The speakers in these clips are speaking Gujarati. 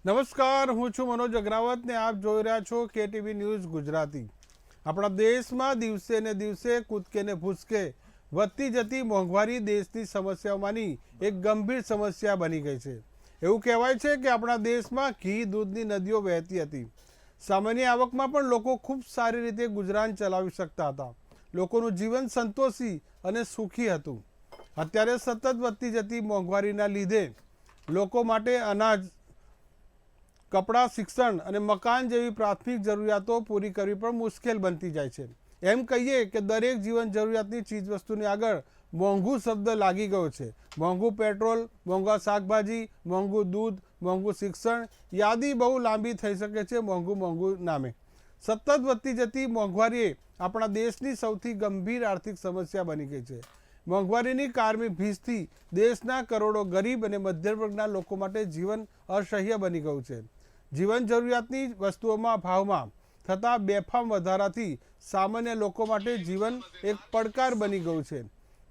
નમસ્કાર, હું છું મનોજ અગ્રાવત ને આપ જોઈ રહ્યા છો KTV ન્યૂઝ ગુજરાતી। આપણા દેશમાં દિવસે ને દિવસે કૂદકે ને ભૂસકે વધતી જતી મોંઘવારી દેશની સમસ્યાઓમાંની એક ગંભીર સમસ્યા બની ગઈ છે। એવું કહેવાય છે કે આપણા દેશમાં ઘી દૂધની નદીઓ વહેતી હતી। સામાન્ય આવકમાં પણ લોકો ખૂબ સારી રીતે ગુજરાન ચલાવી શકતા હતા। લોકોનું જીવન સંતોષી અને સુખી હતું। અત્યારે સતત વધતી જતી મોંઘવારીના લીધે લોકો માટે અનાજ, કપડાં, શિક્ષણ અને મકાન જેવી પ્રાથમિક જરૂરિયાતો પૂરી કરવી પણ મુશ્કેલ બનતી જાય છે। એમ કહીએ કે દરેક જીવન જરૂરિયાતની ચીજવસ્તુની આગળ મોંઘું શબ્દ લાગી ગયો છે। મોંઘું પેટ્રોલ, મોંઘા શાકભાજી, મોંઘું દૂધ, મોંઘું શિક્ષણ, યાદી બહુ લાંબી થઈ શકે છે મોંઘું નામે। સતત વધતી જતી મોંઘવારીએ આપણા દેશની સૌથી ગંભીર આર્થિક સમસ્યા બની ગઈ છે। મોંઘવારીની કારમી ભીંસથી દેશના કરોડો ગરીબ અને મધ્યમ વર્ગના લોકો માટે જીવન અસહ્ય બની ગયું છે। જીવન જરૂરિયાતની વસ્તુઓમાં ભાવમાં થતા બેફામ વધારાથી સામાન્ય લોકો માટે જીવન એક પડકાર બની ગયું છે।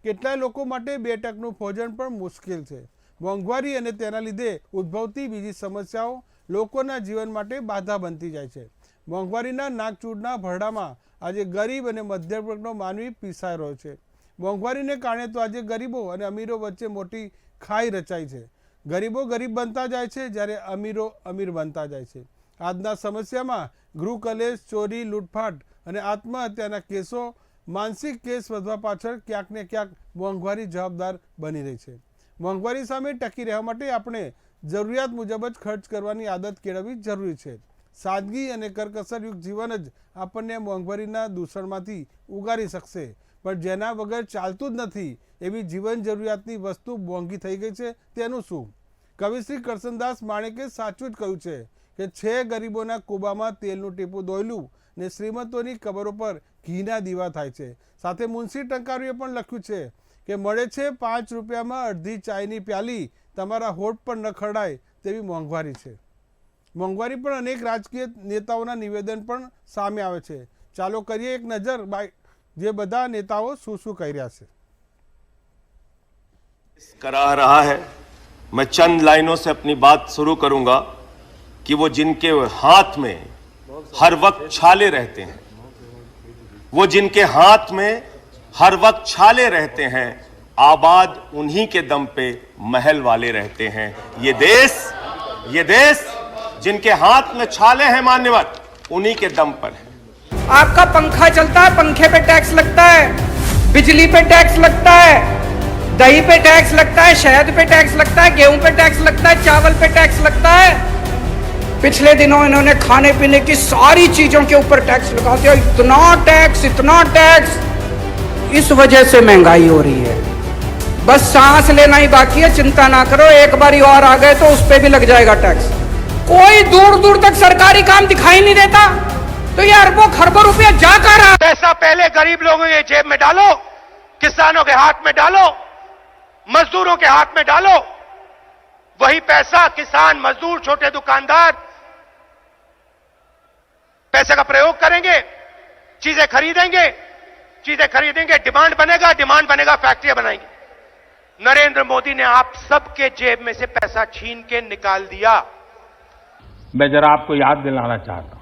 કેટલાય લોકો માટે 2 ટકનું ભોજન પણ મુશ્કેલ છે। મોંઘવારી અને તેના લીધે ઉદ્ભવતી બીજી સમસ્યાઓ લોકોના જીવન માટે બાધા બનતી જાય છે। મોંઘવારીના નાકચૂડના ભરડામાં આજે ગરીબ અને મધ્યમ વર્ગનો માનવી પીસાઈ રહ્યો છે। મોંઘવારીને કારણે તો આજે ગરીબો અને અમીરો વચ્ચે મોટી ખાઈ રચાઈ છે। ગરીબો ગરીબ બનતા જાય છે, જ્યારે અમીરો અમીર બનતા જાય છે। આજના સમસ્યામાં ગૃહ કલેશ, ચોરી, લૂંટફાટ અને આત્મહત્યાના કેસો, માનસિક કેસ વધવા પાછળ ક્યાંક ને ક્યાંક મોંઘવારી જવાબદાર બની રહી છે। મોંઘવારી સામે ટકી રહેવા માટે આપણે જરૂરિયાત મુજબ જ ખર્ચ કરવાની આદત કેળવવી જરૂરી છે। સાદગી અને કરકસરયુક્ત જીવન જ આપણને મોંઘવારીના દૂષણમાંથી ઉગારી શકશે, પણ જેના વગર ચાલતું જ નથી એવી જીવન જરૂરિયાતની વસ્તુ મોંઘી થઈ ગઈ છે, તેનું શું? કવિશ્રી કરસનદાસ માણેકે સાચું જ કહ્યું છે કે છે ગરીબોના કૂબામાં તેલનું ટીપું દોયલું ને શ્રીમંતોની કબરો પર ઘીના દીવા થાય છે। સાથે મુનશી ટંકારીએ પણ લખ્યું છે કે મળે છે 5 રૂપિયામાં અડધી ચાયની પ્યાલી, તમારા હોઠ પર ન ખરડાય તેવી મોંઘવારી છે। મોંઘવારી પર અનેક રાજકીય નેતાઓના નિવેદન પણ સામે આવે છે। ચાલો કરીએ એક નજર જે બધા નેતાઓ શું કહી રહ્યા છે। करा रहा है। मैं चंद लाइनों से अपनी बात शुरू करूंगा कि वो जिनके हाथ में हर वक्त छाले रहते हैं, वो जिनके हाथ में हर वक्त छाले रहते हैं, आबाद उन्हीं के दम पे महल वाले रहते हैं। ये देश जिनके हाथ में छाले हैं मान्यवर, उन्हीं के दम पर है। आपका पंखा चलता है, पंखे पे टैक्स लगता है, बिजली पे टैक्स लगता है, दही पे टैक्स लगता है, शहद पे टैक्स लगता है, गेहूं पे टैक्स लगता है, चावल पे टैक्स लगता है। पिछले दिनों इन्होंने खाने पीने की सारी चीजों के ऊपर टैक्स लगा दिया। इतना टैक्स, इस वजह से महंगाई हो रही है। बस सांस लेना ही बाकी है, चिंता ना करो, एक बारी और आ गए तो उस पे भी लग जाएगा टैक्स। कोई दूर दूर तक सरकारी काम दिखाई नहीं देता, तो ये अरबों खरबों रुपया जा कर रहा। पैसा पहले गरीब लोगों के जेब में डालो, किसानों के हाथ में डालो, मजदूरों के हाथ में डालो। वही पैसा किसान, मजदूर, छोटे दुकानदार पैसे का प्रयोग करेंगे, चीजें खरीदेंगे, डिमांड बनेगा, फैक्ट्रियां बनाएंगे। नरेंद्र मोदी ने आप सबके जेब में से पैसा छीन के निकाल दिया। मैं जरा आपको याद दिलाना चाहता हूं,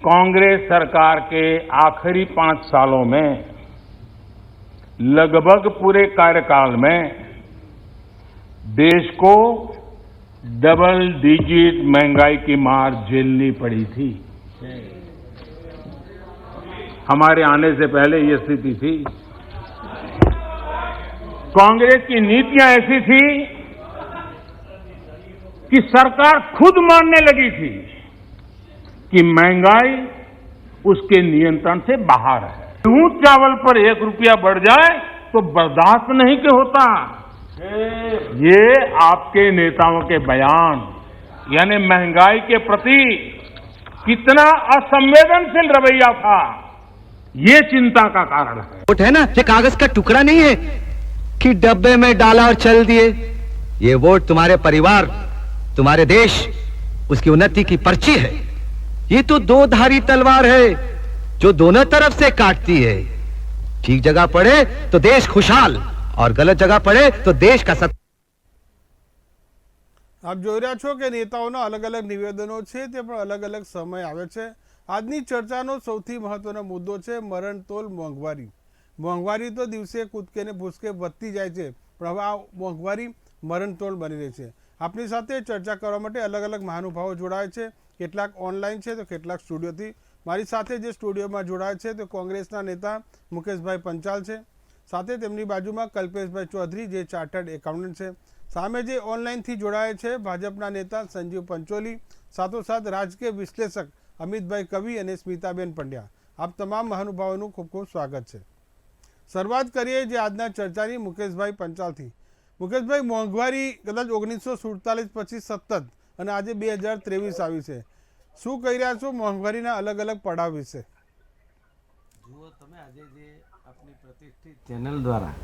कांग्रेस सरकार के आखिरी 5 सालों में लगभग पूरे कार्यकाल में देश को डबल डिजिट महंगाई की मार झेलनी पड़ी थी। हमारे आने से पहले ये स्थिति थी। कांग्रेस की नीतियां ऐसी थी कि सरकार खुद मानने लगी थी कि महंगाई उसके नियंत्रण से बाहर है। गेहूं चावल पर 1 रुपया बढ़ जाए तो बर्दाश्त नहीं के होता। ये आपके नेताओं के बयान, यानी महंगाई के प्रति कितना असंवेदनशील रवैया था, ये चिंता का कारण है। वोट है ना, ये कागज का टुकड़ा नहीं है कि डब्बे में डाला और चल दिए। ये वोट तुम्हारे परिवार, तुम्हारे देश, उसकी उन्नति की पर्ची है। ये तो 2 धारी तलवार है जो दोनों तरफ से काटती है। ठीक जगह पड़े तो देश खुशहाल और गलत जगह पड़े तो देश का આપ જોઈ રહ્યા છો કે નેતાઓના અલગ અલગ નિવેદનો છે તે પણ અલગ અલગ સમય આવે છે. આજની ચર્ચાનો સૌથી મહત્વનો મુદ્દો છે મરણતોલ મોંઘવારી. મોંઘવારી તો દિવસે કૂદકે ને ભૂસકે વધતી જાય છે, પણ હવે આ મોંઘવારી મરણતોલ બની રહી છે. આપણી સાથે ચર્ચા કરવા માટે અલગ અલગ મહાનુભાવો જોડાય છે. કેટલાક ઓનલાઈન છે તો કેટલાક સ્ટુડિયોથી. મારી સાથે જે સ્ટુડિયોમાં જોડાય છે તો કોંગ્રેસના નેતા મુકેશભાઈ પંચાલ છે, સાથે તેમની બાજુમાં કલ્પેશભાઈ ચૌધરી જે ચાર્ટર્ડ એકાઉન્ટન્ટ છે. સામે જે ઓનલાઈનથી જોડાયા છે ભાજપના નેતા સંજીવ પંચોલી, સાથોસાથ રાજકીય વિશ્લેષક અમિતભાઈ કવિ અને સ્મિતાબેન પંડ્યા. આપ તમામ મહાનુભાવોનું ખૂબ ખૂબ સ્વાગત છે. શરૂઆત કરીએ જે આજના ચર્ચાની મુકેશભાઈ પંચાલથી. મુકેશભાઈ, મોંઘવારી કદાચ 1947 પછી સતત અને આજે 2023 આવી છે. શું કહી રહ્યા છો મોંઘવારીના અલગ અલગ પડાવ વિશે? જુઓ તમે, આજે જે આપણી પ્રતિષ્ઠિત ચેનલ દ્વારા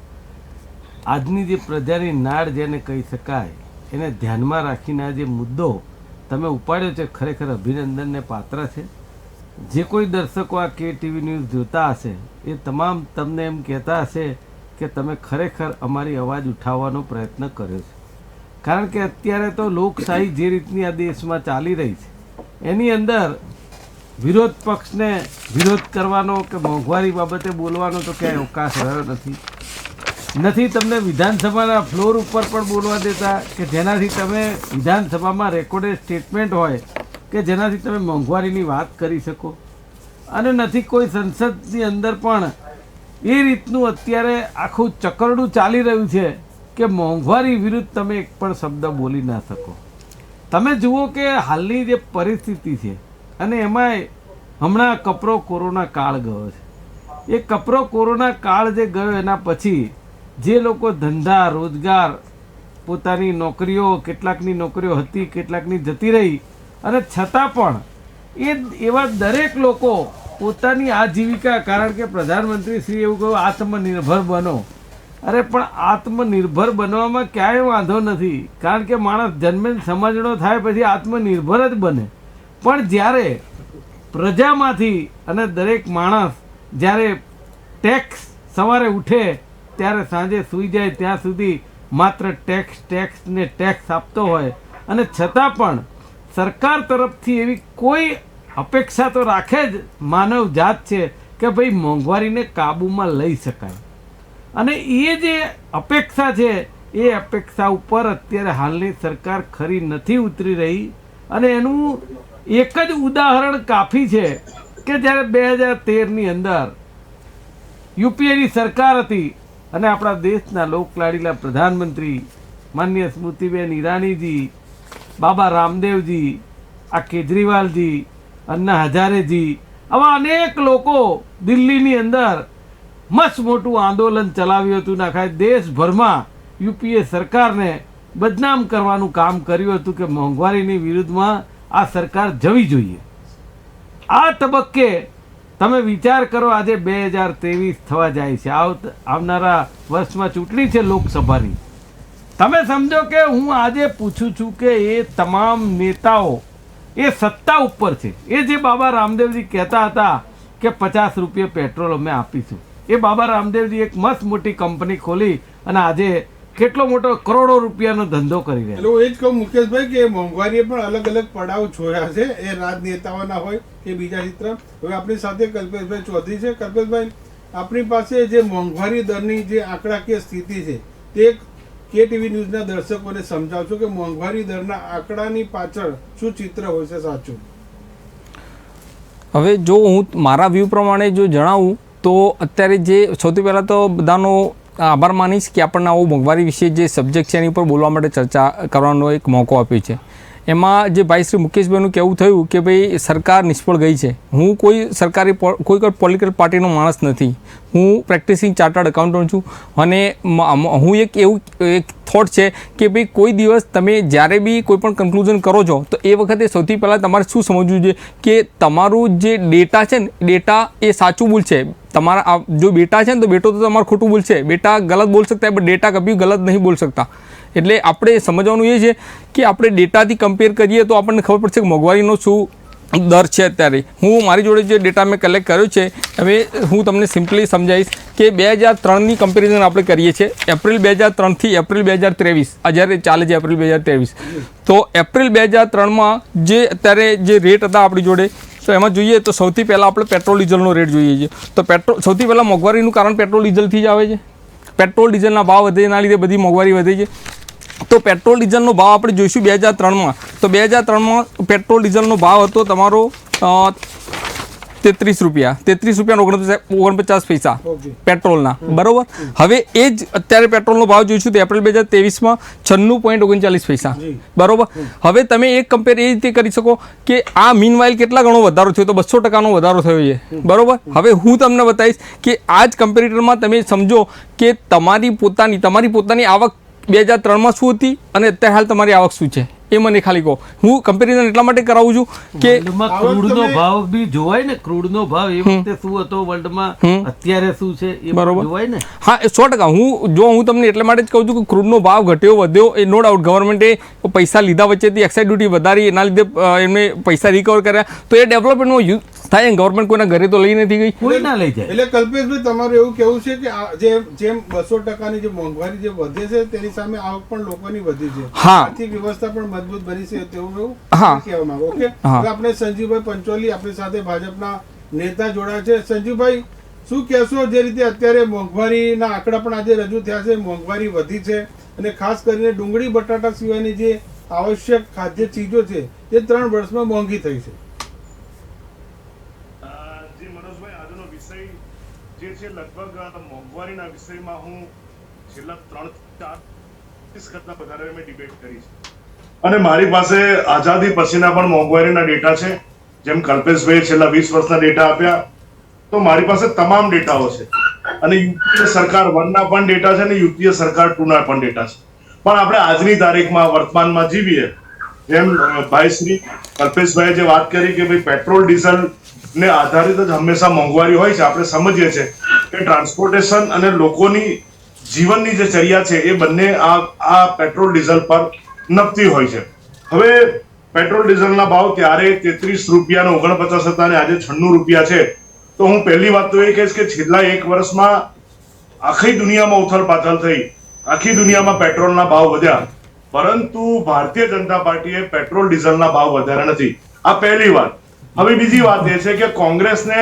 આજની જે પ્રજાની નાડ જેને કહી શકાય એને ધ્યાનમાં રાખીને આ જે મુદ્દો તમે ઉપાડ્યો છે ખરેખર અભિનંદનને પાત્ર છે. જે કોઈ દર્શકો આ KTV ન્યૂઝ જોતા હશે એ તમામ તમને એમ કહેતા હશે કે તમે ખરેખર અમારી અવાજ ઉઠાવવાનો પ્રયત્ન કર્યો છે. કારણ કે અત્યારે તો લોકશાહી જે રીતની આ દેશમાં ચાલી રહી છે એની અંદર વિરોધ પક્ષને વિરોધ કરવાનો કે મોંઘવારી બાબતે બોલવાનો તો ક્યાંય અવકાશ રહ્યો નથી. તમને વિધાનસભાના ફ્લોર ઉપર પણ બોલવા દેતા કે જેનાથી તમે વિધાનસભામાં રેકોર્ડેડ સ્ટેટમેન્ટ હોય કે જેનાથી તમે મોંઘવારીની વાત કરી શકો. અને નથી કોઈ સંસદની અંદર પણ એ રીતનું અત્યારે આખું ચકરડું ચાલી રહ્યું છે કે મોંઘવારી વિરુદ્ધ તમે એક પણ શબ્દ બોલી ના શકો. તમે જુઓ કે હાલની જે પરિસ્થિતિ છે અને એમાંય હમણાં કપરો કોરોના કાળ ગયો છે. એ કપરો કોરોના કાળ જે ગયો એના પછી જે લોકો ધંધા રોજગાર પોતાની નોકરીઓ, કેટલાકની નોકરીઓ હતી, કેટલાકની જતી રહી, અને છતાં પણ એવા દરેક લોકો પોતાની આજીવિકા, કારણ કે પ્રધાનમંત્રી શ્રી એવું કહ્યું આત્મનિર્ભર બનો. અરે પણ આત્મનિર્ભર બનવામાં ક્યાંય વાંધો નથી, કારણ કે માણસ જન્મે સમજણો થાય પછી આત્મનિર્ભર જ બને. પણ જ્યારે પ્રજામાંથી અને દરેક માણસ જ્યારે ટેક્સ સવારે ઉઠે ત્યારે સાંજે સૂઈ જાય ત્યાં સુધી માત્ર ટેક્સ ને ટેક્સ આપતો હોય, અને છતાં પણ સરકાર તરફથી એવી કોઈ અપેક્ષા તો રાખે જ માનવ જાત છે કે ભાઈ મોંઘવારીને કાબૂમાં લઈ શકાય. અને એ જે અપેક્ષા છે એ અપેક્ષા ઉપર અત્યારે હાલની સરકાર ખરી નથી ઉતરી રહી. અને એનું એક જ ઉદાહરણ કાફી છે કે જ્યારે 2013ની અંદર યુપીએની સરકાર હતી અને આપણા દેશના લોકલાડીલા પ્રધાનમંત્રી માનનીય સ્મૃતિબેન ઈરાનીજી, બાબા રામદેવજી, આ કેજરીવાલજી, અન્ના હજારેજી, આવા અનેક લોકો દિલ્હીની અંદર મસ્ત મોટું આંદોલન ચલાવ્યું હતું. નાખાય દેશભરમાં યુપીએ સરકારને બદનામ કરવાનું કામ કર્યું હતું કે મોંઘવારીની વિરુદ્ધમાં આ સરકાર જવી જોઈએ. આ તબક્કે તમે વિચાર કરો, આજે 2023 થવા જાય છે, આવનારા વર્ષમાં ચૂંટણી છે લોકસભાની. તમે સમજો કે હું આજે પૂછું છું કે એ તમામ નેતાઓ એ સત્તા ઉપર છે. એ જે બાબા રામદેવજી કહેતા હતા કે 50 રૂપિયા પેટ્રોલ અમે આપીશું, એ બાબા રામદેવજી એક મસ્ત મોટી કંપની ખોલી અને આજે કેટલો મોટો કરોડો રૂપિયાનો ધંધો કરી રહ્યા. એટલે હું એ જ કહું મુકેશભાઈ કે મોંઘવારીએ પણ અલગ અલગ પડાવ જોયા છે, એ રાજનેતાઓના હોય કે બીજા ચિત્ર. હવે આપણી સાથે કલ્પેશભાઈ ચૌધરી છે. કલ્પેશભાઈ, આપણી પાસે જે મોંઘવારી દરની જે આંકડાકીય સ્થિતિ છે તે KTV ન્યૂઝના દર્શકોને સમજાવશો કે મોંઘવારી દરના આંકડાની પાછળ શું ચિત્ર હોય છે સાચું? હવે જો હું મારા વ્યૂ પ્રમાણે જો જણાવું તો અત્યારે જે સૌથી પહેલાં તો બધાનો આભાર માનીશ કે આપણને આવો મોંઘવારી વિશે જે સબ્જેક્ટ છે એની ઉપર બોલવા માટે ચર્ચા કરવાનો એક મોકો આપ્યો છે. એમાં જે ભાઈ શ્રી મુકેશભાઈનું કહેવું થયું કે ભાઈ સરકાર નિષ્ફળ ગઈ છે. હું કોઈ સરકારી કોઈ પોલિટિકલ પાર્ટીનો માણસ નથી. હું પ્રેક્ટિસિંગ ચાર્ટર્ડ એકાઉન્ટન્ટ છું અને હું એક થોટ છે કે ભાઈ કોઈ દિવસ તમે જ્યારે બી કોઈ પણ કન્ક્લુઝન કરો છો તો એ વખતે સૌથી પહેલાં તમારે શું સમજવું જોઈએ કે તમારું જે ડેટા છે ને ડેટા એ સાચું બોલશે. તમારા જો બેટા છે ને તો બેટો તો તમારું ખોટું બોલશે. બેટા ગલત બોલ सकता है बट डेटा कभी गलत नहीं बोल सकता. એટલે આપણે સમજવાનું એ છે કે આપણે ડેટાથી કમ્પેર કરીએ તો આપણને ખબર પડશે કે મોંઘવારીનો શું દર છે અત્યારે, હું મારી જોડે જે ડેટા મેં કલેક્ટ કર્યો છે હવે હું તમને સિમ્પલી સમજાવીશ કે 2003ની કમ્પેરિઝન આપણે કરીએ છીએ, એપ્રિલ 2003થી એપ્રિલ 2023 આ જ્યારે ચાલે છે એપ્રિલ 2023, તો એપ્રિલ 2003માં જે અત્યારે જે રેટ હતા આપણી જોડે તો એમાં જોઈએ તો સૌથી પહેલાં આપણે પેટ્રોલ ડીઝલનો રેટ જોઈએ છે. તો સૌથી પહેલાં મોંઘવારીનું કારણ પેટ્રોલ ડીઝલથી જ આવે છે. પેટ્રોલ ડીઝલના ભાવ વધેના લીધે બધી મોંઘવારી વધે છે. તો પેટ્રોલ ડીઝલનો ભાવ આપણે જોઈશું 2003માં, તો 2003માં પેટ્રોલ ડીઝલનો ભાવ હતો તમારો 33 રૂપિયા 49 પૈસા પેટ્રોલના, બરાબર. હવે એ જ અત્યારે પેટ્રોલનો ભાવ જોઈશું તો એપ્રિલ 2023માં 96.39 પૈસા, બરાબર. હવે તમે એક કમ્પેર એ રીતે કરી શકો કે આ મીનવાઇલ કેટલા ગણો વધારો થયો, તો 200%નો વધારો થયો છે, બરાબર. હવે હું તમને બતાવીશ કે આ જ કમ્પેરિટરમાં તમે સમજો કે તમારી પોતાની આવક 2003માં શું હતી અને અત્યારે હાલ તમારી આવક શું છે એ મને ખાલી કહો. હું કમ્પેરિઝન એટલા માટે કરાવું છું કે ક્રૂડનો ભાવ બી જોવાય ને, ક્રૂડનો ભાવ એ વખતે શું હતો વર્લ્ડમાં, અત્યારે શું છે એ જોવાય ને. હા, 100%. હું તમને એટલા માટે જ કહું છું કે ક્રૂડનો ભાવ ઘટ્યો વધ્યો એ નો ડાઉટ, ગવર્મેન્ટે પૈસા લીધા વચ્ચેથી એક્સાઇઝ ડ્યુટી વધારી, એના લીધે એમને પૈસા રિકવર કર્યા, તો એ ડેવલપમેન્ટમાં યુઝ થાય. ગવર્મેન્ટ કોઈના ઘરે તો લઈ નથી ગઈ, કોઈ ના લઈ જાય. એટલે કલ્પેશભાઈ તમારું એવું કેવું છે કે જેમ 200%ની જે મોંઘવારી જે વધે છે તેની સામે આવક પણ લોકોની વધી છે, આર્થિક વ્યવસ્થા પણ મજબૂત બની છે, તેવું કહેવા માંગો. ઓકે, હવે આપણે સંજીવભાઈ પંચોલી આપણી સાથે ભાજપના નેતા જોડાયા છે. સંજીવભાઈ, શું કહેશો, જે રીતે અત્યારે મોંઘવારીના આંકડા પણ આજે રજૂ થયા છે, મોંઘવારી વધી છે અને ખાસ કરીને ડુંગળી બટાટા સિવાયની જે આવશ્યક ખાદ્ય ચીજો છે તે 3 વર્ષમાં મોંઘી થઈ છે. જે છે લગભગ મોંઘવારીના વિષયમાં હું છેલ્લા 3-4 કરતા વધારે મેં ડિબેટ કરી છે અને મારી પાસે આઝાદી પછીના પણ મોંઘવારીના ડેટા છે. જેમ કલ્પેશભાઈ છેલ્લા 20 વર્ષના ડેટા આપ્યા, તો મારી પાસે તમામ ડેટાઓ છે અને યુપીએ સરકાર 1 ના પણ ડેટા છે અને યુપીએ સરકાર 2 ના પણ ડેટા છે. પણ આપણે આજની તારીખમાં વર્તમાનમાં જીવીએ, જેમ ભાઈ શ્રી કલ્પેશભાઈએ જે વાત કરી કે ભાઈ પેટ્રોલ ડીઝલ ને આધારિત જ હંમેશા મોંઘવારી હોય છે. આપણે સમજીએ છીએ કે ટ્રાન્સપોર્ટેશન અને લોકોની જીવનની જે ચર્યા છે એ બંને આ પેટ્રોલ ડીઝલ પર નપતી હોય છે. હવે પેટ્રોલ ડીઝલના ભાવ ત્યારે 33 રૂપિયા 49 હતા અને આજે 96 રૂપિયા છે. તો હું પહેલી વાત તો એ કહીશ કે છેલ્લા 1 વર્ષમાં આખી દુનિયામાં ઉથલ પાથલ થઈ, આખી દુનિયામાં પેટ્રોલના ભાવ વધ્યા, પરંતુ ભારતીય જનતા પાર્ટીએ પેટ્રોલ ડીઝલના ભાવ વધાર્યા નથી. આ પહેલી વાત. હવે બીજી વાત એ છે કે કોંગ્રેસને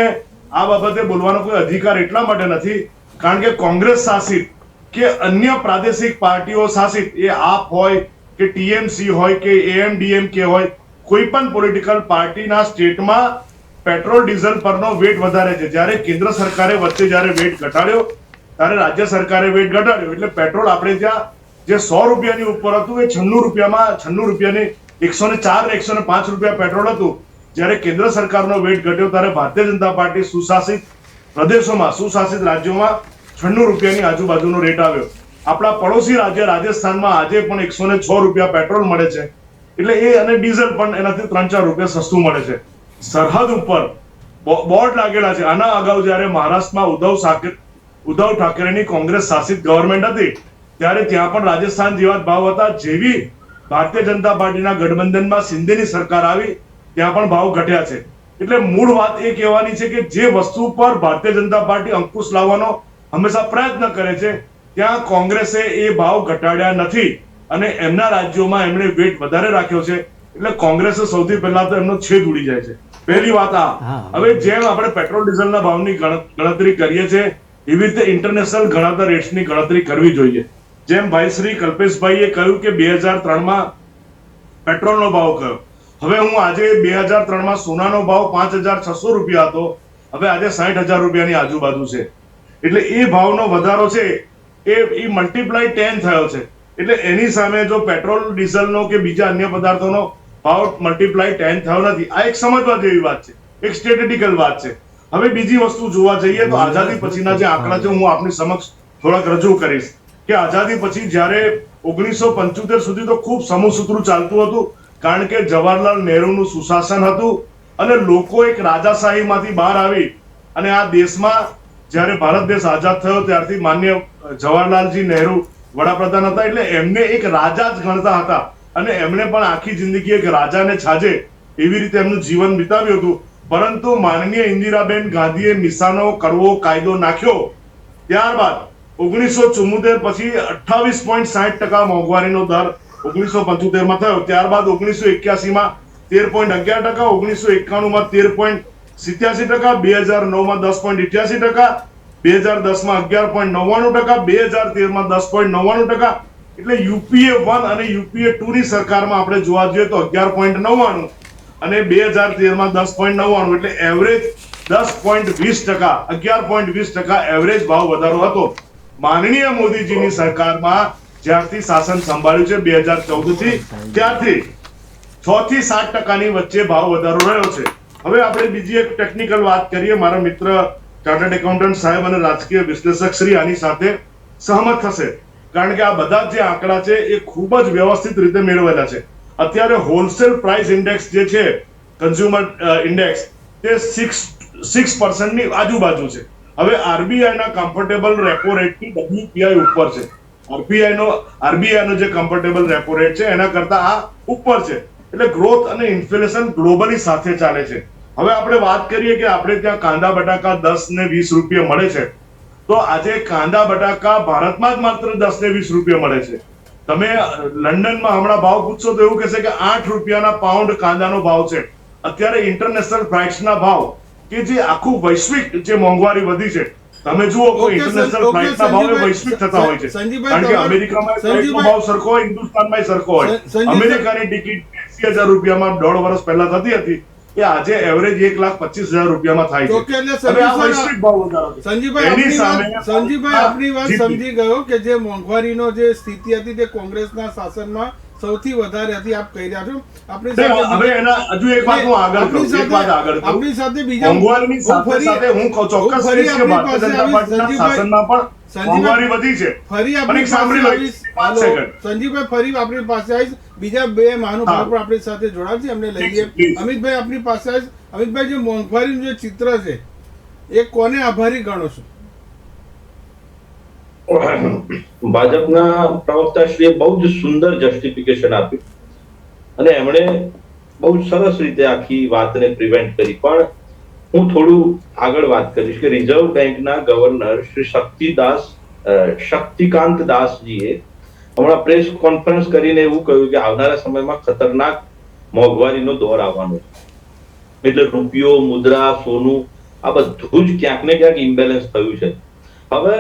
આ બાબતે બોલવાનો કોઈ અધિકાર એટલા માટે નથી કારણ કે કોંગ્રેસ શાસિત કે અન્ય પ્રાદેશિક પાર્ટીઓ શાસિત, એ આપ હોય કે ટીએમસી હોય કે એએમડીએમકે હોય, કોઈ પણ પોલિટિકલ પાર્ટીના સ્ટેટમાં પેટ્રોલ ડીઝલ પરનો વેટ વધારે છે. જ્યારે કેન્દ્ર સરકારે વચ્ચે જ્યારે વેટ ઘટાડ્યો ત્યારે રાજ્ય સરકારે વેટ ઘટાડ્યો, એટલે પેટ્રોલ આપણે ત્યાં જે 100 રૂપિયાની ઉપર હતું એ 96 રૂપિયાની 104 ને 105 રૂપિયા પેટ્રોલ હતું. જ્યારે કેન્દ્ર સરકારનો વેટ ઘટ્યો ત્યારે ભારતીય જનતા પાર્ટી સુશાસિત પ્રદેશોમાં, સુશાસિત રાજ્યોમાં 96 રૂપિયાની આજુબાજુનો રેટ આવ્યો. આપણા પડોશી રાજ્ય રાજસ્થાનમાં આજે પણ 106 રૂપિયા પેટ્રોલ મળે છે, એટલે એ અને ડીઝલ પણ એનાથી 3-4 રૂપિયા સસ્તું મળે છે. સરહદ ઉપર બોર્ડ લાગેલા છે. આના અગાઉ જ્યારે મહારાષ્ટ્રમાં ઉદ્ધવ ઠાકરેની કોંગ્રેસ શાસિત ગવર્મેન્ટ હતી ત્યારે ત્યાં પણ રાજસ્થાન જેવા ભાવ હતા. જેવી ભારતીય જનતા પાર્ટીના ગઠબંધનમાં શિંદેની સરકાર આવી ત્યાં પણ ભાવ ઘટ્યા છે. એટલે મૂળ વાત એ કહેવાની છે કે જે વસ્તુ પર ભારતીય જનતા પાર્ટી અંકુશ લાવવાનો હંમેશા પ્રયત્ન કરે છે ત્યાં કોંગ્રેસે એ ભાવ ઘટાડ્યા નથી અને એમના રાજ્યોમાં એમણે વેટ વધારે રાખ્યો છે. એટલે કોંગ્રેસે સૌથી પહેલા તો એમનો છેદ ઉડી જાય છે. પહેલી વાત આ. હવે જેમ આપણે પેટ્રોલ ડીઝલના ભાવની ગણતરી કરીએ છીએ એવી રીતે ઇન્ટરનેશનલ ગણાતા રેટ્સની ગણતરી કરવી જોઈએ. જેમ ભાઈ શ્રી કલ્પેશભાઈએ કહ્યું કે 2003માં પેટ્રોલનો ભાવ કયો, હવે હું આજે 2003માં સોનાનો ભાવ 5,600 રૂપિયા હતો, હવે આજે 60,000 રૂપિયાની આજુબાજુ છે. એટલે એ ભાવનો વધારો છે એ મલ્ટીપ્લાય 10 થયો છે. એટલે એની સામે જો પેટ્રોલ ડીઝલનો કે બીજા અન્ય પદાર્થોનો ભાવ મલ્ટીપ્લાય 10 થયો નથી. આ એક સમજવા જેવી વાત છે, એક સ્ટેટિસ્ટિકલ વાત છે. હવે બીજી વસ્તુ જોવા જઈએ તો આઝાદી પછીના જે આંકડા છે હું આપની સમક્ષ થોડાક રજૂ કરીશ કે આઝાદી પછી જ્યારે 1975 સુધી તો ખૂબ સમૂહસૂત્રું ચાલતું હતું કારણ કે જવાહરલાલ નહેરુનું સુશાસન હતું અને લોકો એક રાજાશાહીમાંથી બહાર આવી અને આ દેશમાં જ્યારે ભારત દેશ આઝાદ થયો ત્યારથી માન્ય જવાહરલાલજી નહેરુ વડાપ્રધાન હતા, એટલે એમને એક રાજા જ ગણતા હતા અને એમણે પણ આખી જિંદગી એક રાજાને છાજે એવી રીતે એમનું જીવન વિતાવ્યું હતું. પરંતુ માનનીય ઇન્દિરાબેન ગાંધીએ નિશાનો કરવો કાયદો નાખ્યો, ત્યારબાદ 1974 પછી 28.60% મોંઘવારીનો દર 1975 માં થયો. ત્યારબાદ 1981 માં 13.11%, 1991 માં 13.87%, 2009 માં 10.88%, 2010 માં 11.99%, 2013 માં 10.99%. એટલે યુપીએ 1 અને યુપીએ 2 ની સરકારમાં આપણે જોવા જઈએ તો 11.99 અને 2013 માં 10.99, એટલે એવરેજ 10.20%, 11.20% એવરેજ ભાવ વધારો હતો. માનનીય મોદીજીની સરકારમાં જ્યારથી શાસન સંભાળ્યું છે 2014 થી, ત્યારથી 6 થી 7% વચ્ચે ભાવ વધારો રહ્યો છે. હવે આપણે બીજી એક ટેકનિકલ વાત કરીએ. મારા મિત્ર ચાર્ટર્ડ એકાઉન્ટન્ટ સાહેબ અને રાજકીય વિશ્લેષક શ્રી આની સાથે સહમત થશે, કારણ કે આ બધા જે આંકડા છે એ ખૂબ જ વ્યવસ્થિત રીતે મેળવેલા છે. અત્યારે હોલસેલ પ્રાઇસ ઇન્ડેક્સ જે છે, કન્ઝ્યુમર ઇન્ડેક્સ, તે 6% ની આજુબાજુ છે. હવે આરબીઆઈ ના કમ્ફર્ટેબલ રેપો રેટ થી ડબ્લ્યુપીઆઈ ઉપર છે. આરબીઆઈ નો જે કમ્ફર્ટેબલ રેપો રેટ છે એના કરતા આ ઉપર છે. એટલે ગ્રોથ અને ઇન્ફ્લેશન ગ્લોબલી સાથે ચાલે છે. હવે આપણે વાત કરીએ કે આપણે ત્યાં કાંદા બટાકા 10 ને 20 રૂપિયા મળે છે, તો આજે કાંદા બટાકા ભારતમાં જ માત્ર 10 ને 20 રૂપિયા મળે છે. તમે લંડનમાં હમણાં ભાવ પૂછશો તો એવું કહેશે કે 8 રૂપિયાના પાઉન્ડ કાંદાનો ભાવ છે. અત્યારે ઇન્ટરનેશનલ ફ્લાઇટ્સના ભાવ કે જે આખું વૈશ્વિક જે મોંઘવારી વધી છે, તમે જુઓ કે ઇન્ટરનેશનલ ફ્લાઇટના ભાવ વૈશ્વિક થતા હોય છે. કારણ કે અમેરિકામાં ફ્લાઇટનો ભાવ સરખો હોય, હિન્દુસ્તાનમાં સરખો હોય. અમેરિકાની ટિકિટ 80,000 રૂપિયામાં 1.5 વર્ષ પહેલા થતી હતી, એ આજે એવરેજ 1,25,000 રૂપિયામાં થાય છે. હવે આ વૈશ્વિક ભાવ વધારો છે. સંજીવભાઈ આપની વાત સમજી ગયો કે જે મોંઘવારીનો જે સ્થિતિ હતી તે કોંગ્રેસના શાસનમાં સૌથી વધારે હતી, આપ કહી રહ્યા છો. આપણી સાથે બીજા મોંઘવારીની સાથે હું ચોક્કસ કહીશ કે ભારતીય જનતા પાર્ટીના શાસનમાં પણ મોંઘવારી વધી છે. ફરી આપણી આપણી પાસે આવીશ. બીજા બે મહાનુભાવો પણ આપણી સાથે જોડાવશે, એમને લઈ લઈએ. અમિતભાઈ આપણી પાસે આવીશ. અમિતભાઈ, જે મોંઘવારીનું જે ચિત્ર છે એ કોને આભારી ગણો છો? ભાજપના પ્રવક્તાશ્રીએ બહુ જ સુંદર જસ્ટિફિકેશન આપ્યું અને એમણે બહુ સરસ રીતે આખી વાતને પ્રિવેન્ટ કરી. પણ હું થોડું આગળ વાત કરીશ કે રિઝર્વ બેંકના ગવર્નર શ્રી શક્તિકાંત દાસજીએ હમણાં પ્રેસ કોન્ફરન્સ કરીને એવું કહ્યું કે આવનારા સમયમાં ખતરનાક મોંઘવારીનો દોર આવવાનો છે. એટલે રૂપિયો, મુદ્રા, સોનું આ બધું જ ક્યાંક ને ક્યાંક ઇમ્બેલેન્સ થયું છે. હવે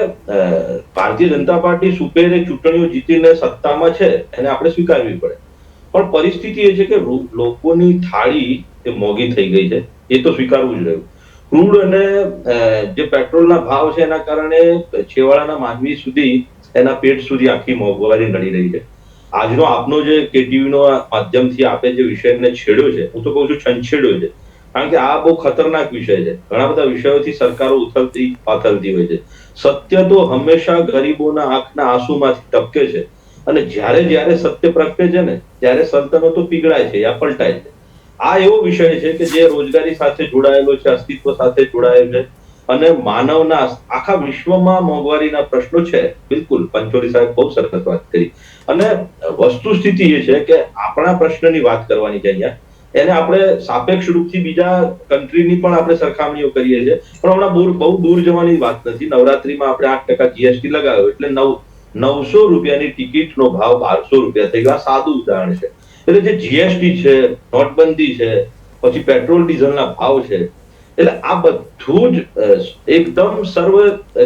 ભારતીય જનતા પાર્ટી સુપેરે ચૂંટણીઓ જીતીને સત્તામાં છે, એને આપણે સ્વીકારવી પડે. પણ પરિસ્થિતિ એ છે કે લોકોની થાળી એ મોંઘી થઈ ગઈ છે, એ તો સ્વીકારવું જ રહ્યું. ક્રૂડ અને જે પેટ્રોલના ભાવ છે એના કારણે છેવાડાના માનવી સુધી, એના પેટ સુધી આખી મોંઘવારી નડી રહી છે. આજનો આપનો જે કેટીવીનો માધ્યમથી આપે જે વિષયને છેડ્યો છે, હું તો કહું છું છંછેડ્યો છે, કારણ કે આ બહુ ખતરનાક વિષય છે. ઘણા બધા વિષયોથી સરકારો ઉથલતી પાથલતી હોય છે. સત્ય તો હંમેશા ગરીબોના આંખના આંસુમાંથી ટપકે છે, અને જ્યારે સત્ય પ્રગટે છે ને ત્યારે સલ્તનતો પીગળાય છે, યા પલટાય છે. આ એવો વિષય છે કે જે રોજગારી સાથે જોડાયેલો છે, અસ્તિત્વ સાથે જોડાયેલો છે, અને માનવના આખા વિશ્વમાં મોંઘવારીના પ્રશ્નો છે. બિલકુલ, પંચોલી સાહેબ બહુ સરસ વાત કરી. અને વસ્તુસ્થિતિ એ છે કે આપણા પ્રશ્નની વાત કરવાની છે અહીંયા, એને આપણે સાપેક્ષ રૂપથી બીજા કન્ટ્રીની પણ આપણે સરખામણીઓ કરીએ છીએ, પણ હમણાં બહુ દૂર જવાની વાત નથી. નવરાત્રીમાં આપણે 8% જીએસટી લગાવ્યો એટલે 900 રૂપિયાની ટિકિટનો ભાવ 1200 રૂપિયા થઈ ગયો. આ સાદું ઉદાહરણ છે. એટલે જે જીએસટી છે, નોટબંધી છે, પછી પેટ્રોલ ડીઝલના ભાવ છે, એટલે આ બધું જ એકદમ સર્વ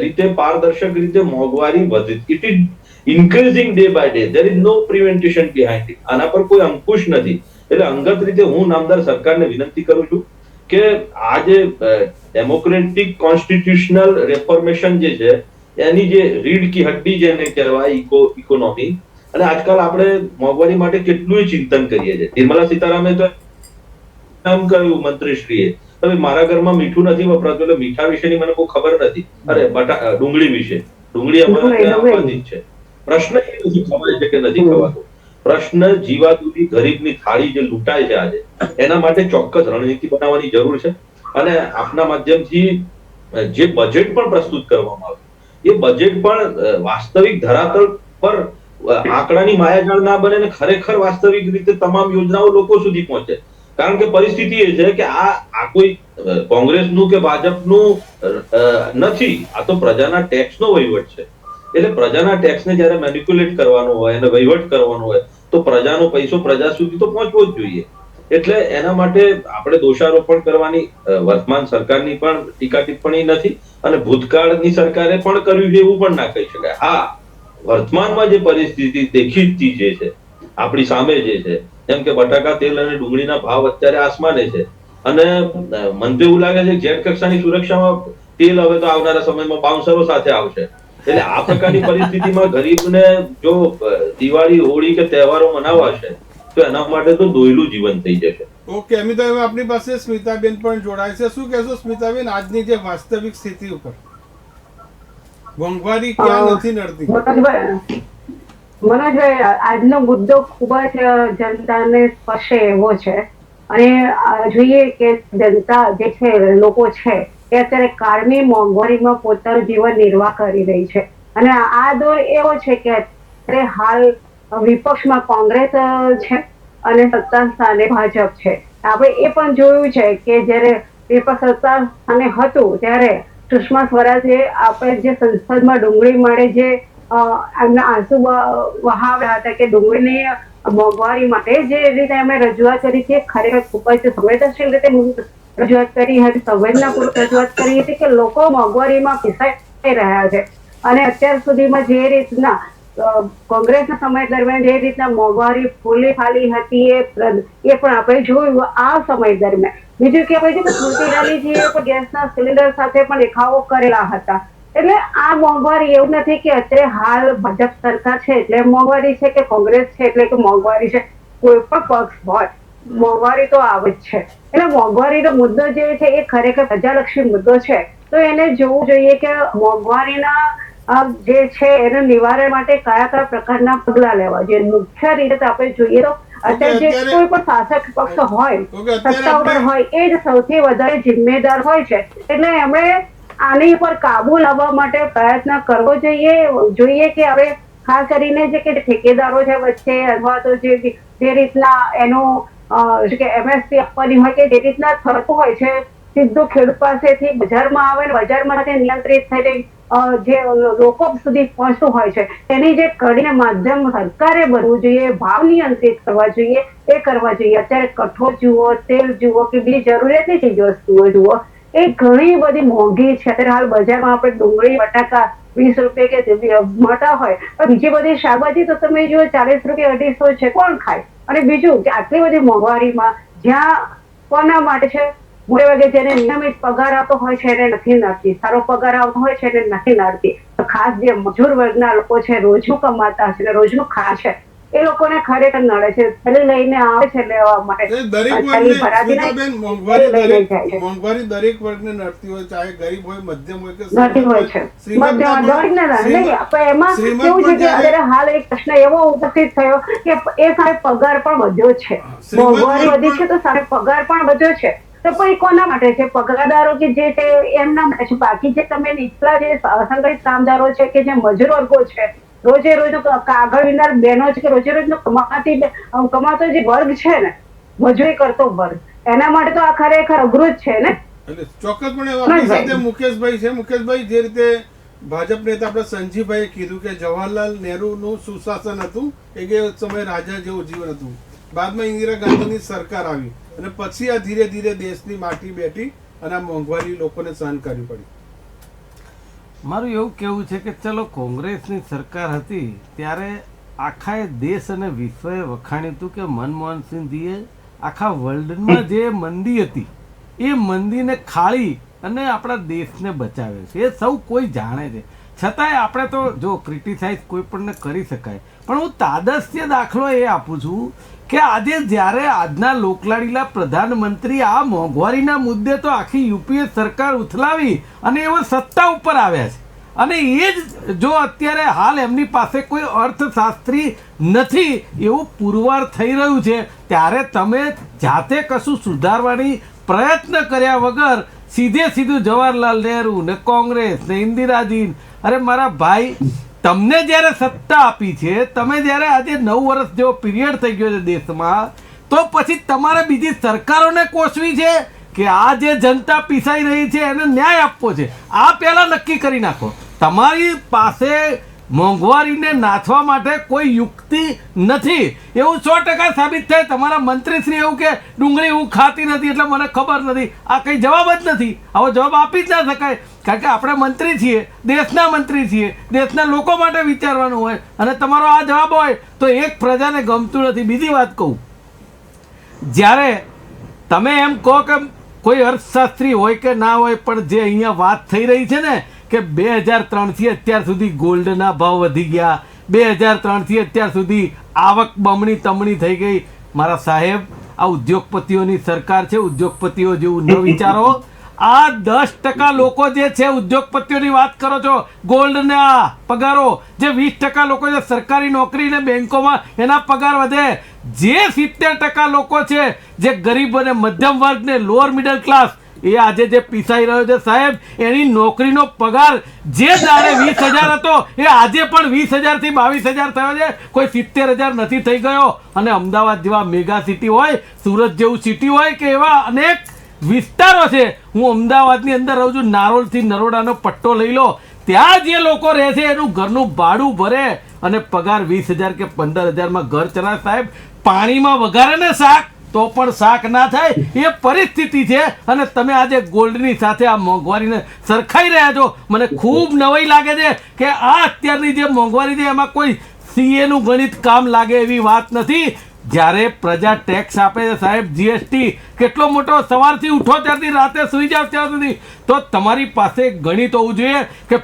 રીતે પારદર્શક રીતે મોંઘવારી વધી. It is increasing day by day. There is no preventation behind it. આના પર કોઈ અંકુશ નથી. એટલે અંગત રીતે હું નામદાર સરકારને વિનંતી કરું છું કે આ જે ડેમોક્રેટિક કોન્સ્ટિટ્યુશનલ રેફોર્મેશન જે છે એની જે રીડ કી હડ્ડી જેને કહેવાય ઇકોનોમી, અને આજકાલ આપણે મોંઘવારી માટે કેટલું ચિંતન કરીએ છીએ. નિર્મલા સીતારામે તો એમ કહ્યું મંત્રીશ્રીએ, હવે મારા ઘરમાં મીઠું નથી વપરાતું એટલે મીઠા વિશેની મને બહુ ખબર નથી. અરે ડુંગળી વિશે, ડુંગળી અમારે ત્યાં અપરાધિત છે. પ્રશ્ન એ નથી ખવાય છે કે નથી ખવાતો, પ્રશ્ન જીવાદુરી ગરીબની થાળી જે લૂંટાય છે આજે, એના માટે ચોક્કસ રણનીતિ બનાવવાની જરૂર છે. અને આપના માધ્યમથી જે બજેટ પણ પ્રસ્તુત કરવામાં આવ્યું, એ બજેટ પણ વાસ્તવિક ધરાતલ પર આંકડાની માયાજાળ ના બને ને ખરેખર વાસ્તવિક રીતે તમામ યોજનાઓ લોકો સુધી પહોંચે. કારણ કે પરિસ્થિતિ એ છે કે આ કોઈ કોંગ્રેસનું કે ભાજપનું નથી, આ તો પ્રજાના ટેક્સનો વહીવટ છે. એટલે પ્રજાના ટેક્સને જ્યારે મેનિપ્યુલેટ કરવાનો હોય અને વહીવટ કરવાનો હોય તો પ્રજાનો પૈસો પ્રજા સુધી તો પહોંચવો જ જોઈએ. એટલે એના માટે આપણે દોષારોપણ કરવાની વર્તમાન સરકારની પણ ટીકા ટિપ્પણી નથી અને ભૂતકાળની સરકારે પણ કર્યું છે એવું પણ ના કહી શકાય. હા, વર્તમાનમાં જે પરિસ્થિતિ દેખીતી જે છે આપણી સામે જે છે, જેમ કે બટાકા તેલ અને ડુંગળીના ભાવ અત્યારે આસમાને છે અને મને તો એવું લાગે છે જેટ કક્ષાની સુરક્ષામાં તેલ હવે તો આવનારા સમયમાં બાઉન્સરો સાથે આવશે. એટલે આ પ્રકારની પરિસ્થિતિમાં ગરીબને જો દિવાળી, હોળી કે તહેવારો મનાવવા છે તો એના માટે તો દોયલું જીવન થઈ જશે. ઓકે, અમિત, હવે આપણી પાસે સ્મિતાબેન પણ જોડાય છે. શું કહેશો સ્મિતાબેન આજની જે વાસ્તવિક સ્થિતિ ઉપર? મોંઘવારી ક્યાં નથી નડતી? મનોજભાઈ, આજનો મુદ્દો ખૂબ જ જનતાને સ્પર્શે એવો છે અને જોઈએ કે જનતા જે છે, લોકો છે એ અત્યારે કાળની મોંઘવારીમાં પોતાનું જીવન નિર્વાહ કરી રહી છે અને આ દોર એવો છે કે અત્યારે હાલ વિપક્ષમાં કોંગ્રેસ છે અને સત્તા સ્થાને ભાજપ છે. આપણે એ પણ જોયું છે કે જયારે વિપક્ષ સત્તા સ્થાને હતું ત્યારે સુષ્મા સ્વરાજે આપણે જે સંસદમાં ડુંગળી માટે જે એમના આંસુ વહાવ્યા હતા કે ડુંગળીની મોંઘવારી માટે જે રીતે એમણે રજૂઆત કરી છે, ખરેખર ખૂબ જ સંવેદનશીલ રીતે રજૂઆત કરી હતી, સંવેદનાપૂર્વક રજૂઆત કરી હતી કે લોકો મોંઘવારીમાં ફસાઈ રહ્યા છે. અને અત્યાર સુધીમાં જે રીતના કોંગ્રેસના સમય દરમિયાન જે રીતના મોંઘવારી ફૂલી ફાલી હતી એ પણ આપણે જોયું આ સમય દરમિયાન. બીજું કે આપણે સ્મૃતિ ઈરાનીજીએ ગેસના સિલિન્ડર સાથે પણ દેખાવો કરેલા હતા. એટલે આ મોંઘવારી એવું નથી કે અત્યારે હાલ ભાજપ સરકાર છે એટલે મોંઘવારી છે કે કોંગ્રેસ છે એટલે કે મોંઘવારી છે. કોઈ પણ પક્ષ હોય મોંઘવારી તો આવે જ છે. એટલે મોંઘવારીનો મુદ્દો જે છે એ ખરેખર પ્રજાલક્ષી મુદ્દો છે. તો એને જોવું જોઈએ કે મોંઘવારીના જે છે એના નિવારણ માટે કયા કયા પ્રકારના પગલા લેવા જોઈએ. મુખ્ય રીતે આપણે જોઈએ તો અત્યારે જે કોઈ પણ શાસક પક્ષ હોય, સત્તા ઉપર હોય, એ જ સૌથી વધારે જિમ્મેદાર હોય છે. એટલે એમણે આની પર કાબુ લાવવા માટે પ્રયત્ન કરવો જોઈએ કે આપણે ખાસ કરીને જે કે ઠેકેદારો છે વચ્ચે અથવા તો જે રીતના એનું એમએસપી આપવાની હોય કે જે રીતના થતું હોય છે સીધું ખેડૂત પાસેથી બજારમાં આવે ને બજારમાંથી નિયંત્રિત થઈને જે લોકો સુધી પહોંચતું હોય છે એની જે કડીને માધ્યમ સરકારે બનવું જોઈએ, ભાવ નિયંત્રિત કરવા જોઈએ, એ કરવા જોઈએ. અત્યારે કઠોળ જુઓ, તેલ જુઓ કે બીજી જરૂરિયાતની ચીજ વસ્તુઓ જુઓ, એ ઘણી બધી મોંઘી છે. અત્યારે હાલ બજારમાં આપણે ડુંગળી, બટાકા 20 રૂપિયા કે મળતા હોય પણ બીજી બધી શાકભાજી તો તમે જુઓ 40 રૂપિયા 250 છે. કોણ ખાય? અને બીજું કે આટલી બધી મોંઘવારીમાં જ્યાં કોના માટે છે, મોટે ભાગે જેને નિયમિત પગાર આવતો હોય છે એને નથી નડતી, સારો પગાર આવતો હોય છે એને નથી નડતી. ખાસ જે મજૂર વર્ગના લોકો છે, રોજનું કમાતા છે, રોજનું ખા છે, એ લોકોને ખરેખર નડે છે. થેલી લઈને આવે છે લેવા માટે. મોંઘવારી દરેક વર્ગને નડતી હોય, ચાહે ગરીબ હોય, મધ્યમ હોય કે નડતી હોય છે. એમાં કેવું છે કે અત્યારે હાલ એક પ્રશ્ન એવો ઉપસ્થિત થયો કે એ સામે પગાર પણ વધ્યો છે. મોંઘવારી વધી છે તો સામે પગાર પણ વધ્યો છે. તો પછી કોના માટે છે? પગારદારો કે જે છે એમના માટે છે. બાકી જે તમે નીચલા જે અસંગઠિત કામદારો છે કે જે મજૂર વર્ગો છે, રોજે રોજ કાગળ વિનાર બહેનો છે કે રોજે રોજ કમાતો જે વર્ગ છે ને, મજૂરી કરતો વર્ગ, એના માટે તો આ ખરેખર અઘરું જ છે ને. ચોક્કસપણે આપણી સાથે મુકેશભાઈ છે. મુકેશભાઈ, જે રીતે ભાજપ નેતા આપણે સંજીવભાઈએ કીધું કે જવાહરલાલ નહેરુનું સુશાસન હતું, એક સમય રાજા જેવું જીવન હતું. બાદમાં ઇન્દિરા ગાંધીની સરકાર આવી અને પછી આ ધીરે ધીરે દેશની માટી બેઠી અને આ મોંઘવારી લોકોને સહન કરવી પડી. મારું એવું કહેવું છે કે ચલો કોંગ્રેસની સરકાર હતી ત્યારે આખા દેશ અને વિશ્વએ વખાણ્યું હતું કે મનમોહનસિંહજીએ આખા વર્લ્ડમાં જે મંદી હતી એ મંદીને ખાળી અને આપણા દેશને બચાવ્યો છે. એ સૌ કોઈ જાણે છે. છતાંય આપણે તો જો ક્રિટિસાઇઝ કોઈ પણને કરી શકાય, પણ હું તાદસ્ય દાખલો એ આપું છું કે આજે જ્યારે આજના લોકલાડીલા પ્રધાનમંત્રી આ મોંઘવારીના મુદ્દે તો આખી યુપીએ સરકાર ઉથલાવી અને એવો સત્તા ઉપર આવ્યા છે અને એ જ જો અત્યારે હાલ એમની પાસે કોઈ અર્થશાસ્ત્રી નથી એવું પુરવાર થઈ રહ્યું છે, ત્યારે તમે જાતે કશું સુધારવાની પ્રયત્ન કર્યા વગર સીધું જવાહરલાલ નહેરુ ને કોંગ્રેસ ને ઇન્દિરાજી, અરે મારા ભાઈ, તમને જ્યારે સત્તા આપી છે, તમે જ્યારે આજે 9 વર્ષ જેવો પીરિયડ થઈ ગયો છે દેશમાં, તો પછી તમારે બીજી સરકારોને કોસવી છે કે આ જે જનતા પીસાઈ રહી છે એને ન્યાય આપવો છે? આ પહેલા નક્કી કરી નાખો. તમારી પાસે મોંઘવારીને નાથવા માટે કોઈ યુક્તિ નથી એવું 100% સાબિત થાય. તમારા મંત્રીશ્રી એવું કે ડુંગળી હું ખાતી નથી એટલે મને ખબર નથી. આ કંઈ જવાબ જ નથી. આવો જવાબ આપી જ ના શકાય, કારણ કે આપણે મંત્રી છીએ, દેશના મંત્રી છીએ, દેશના લોકો માટે વિચારવાનું હોય, અને તમારો આ જવાબ હોય તો એક પ્રજાને ગમતું નથી. બીજી વાત કહું, જ્યારે તમે એમ કહો કે કોઈ અર્થશાસ્ત્રી હોય કે ના હોય, પણ જે અહીંયા વાત થઈ રહી છે ને કે 2003થી અત્યાર સુધી ગોલ્ડના ભાવ વધી ગયા, 2003થી અત્યાર સુધી આવક બમણી તમણી થઈ ગઈ. મારા સાહેબ, આ ઉદ્યોગપતિઓની સરકાર છે. ઉદ્યોગપતિઓ જેવું ન વિચારો. આ 10% લોકો જે છે ઉદ્યોગપતિઓની વાત કરો છો, ગોલ્ડના પગારો, જે 20% લોકો છે સરકારી નોકરી ને બેંકોમાં એના પગાર વધે, જે 70% લોકો છે જે ગરીબ અને મધ્યમ વર્ગ ને લોઅર મિડલ ક્લાસ, એ આજે જે પીસાઈ રહ્યો છે સાહેબ, એની નોકરીનો પગાર જે દાડે 20,000 હતો એ આજે પણ 20,000 થી 22,000 થયો છે. કોઈ 70,000 નથી થઈ ગયો. અને અમદાવાદ જેવા મેગા સિટી હોય, સુરત જેવું સિટી હોય કે એવા અનેક વિસ્તારો છે. હું અમદાવાદની અંદર રહું છું, નારોલથી નરોડાનો પટ્ટો લઈ લો, ત્યાં જે લોકો રહે છે એનું ઘરનું ભાડું ભરે અને પગાર 20,000 કે 15,000માં ઘર ચલાવે. સાહેબ, પાણીમાં વઘારે ને શાક તો પણ શાક ના થાય, એ પરિસ્થિતિ છે. અને તમે આજે ગોલ્ડની સાથે આ મોંઘવારીને સરખાઈ રહ્યા છો. મને ખૂબ નવાઈ લાગે છે કે આ અત્યારની જે મોંઘવારી છે એમાં કોઈ સીએનું ગણિત કામ લાગે એવી વાત નથી. જ્યારે પ્રજા ટેક્સ આપે છે સાહેબ, જીએસટી કેટલો મોટો, સવારથી ઉઠો ત્યારથી રાતે સુઈ જાવ ત્યાં સુધી, તો તમારી પાસે ગણિત હોવું જોઈએ કે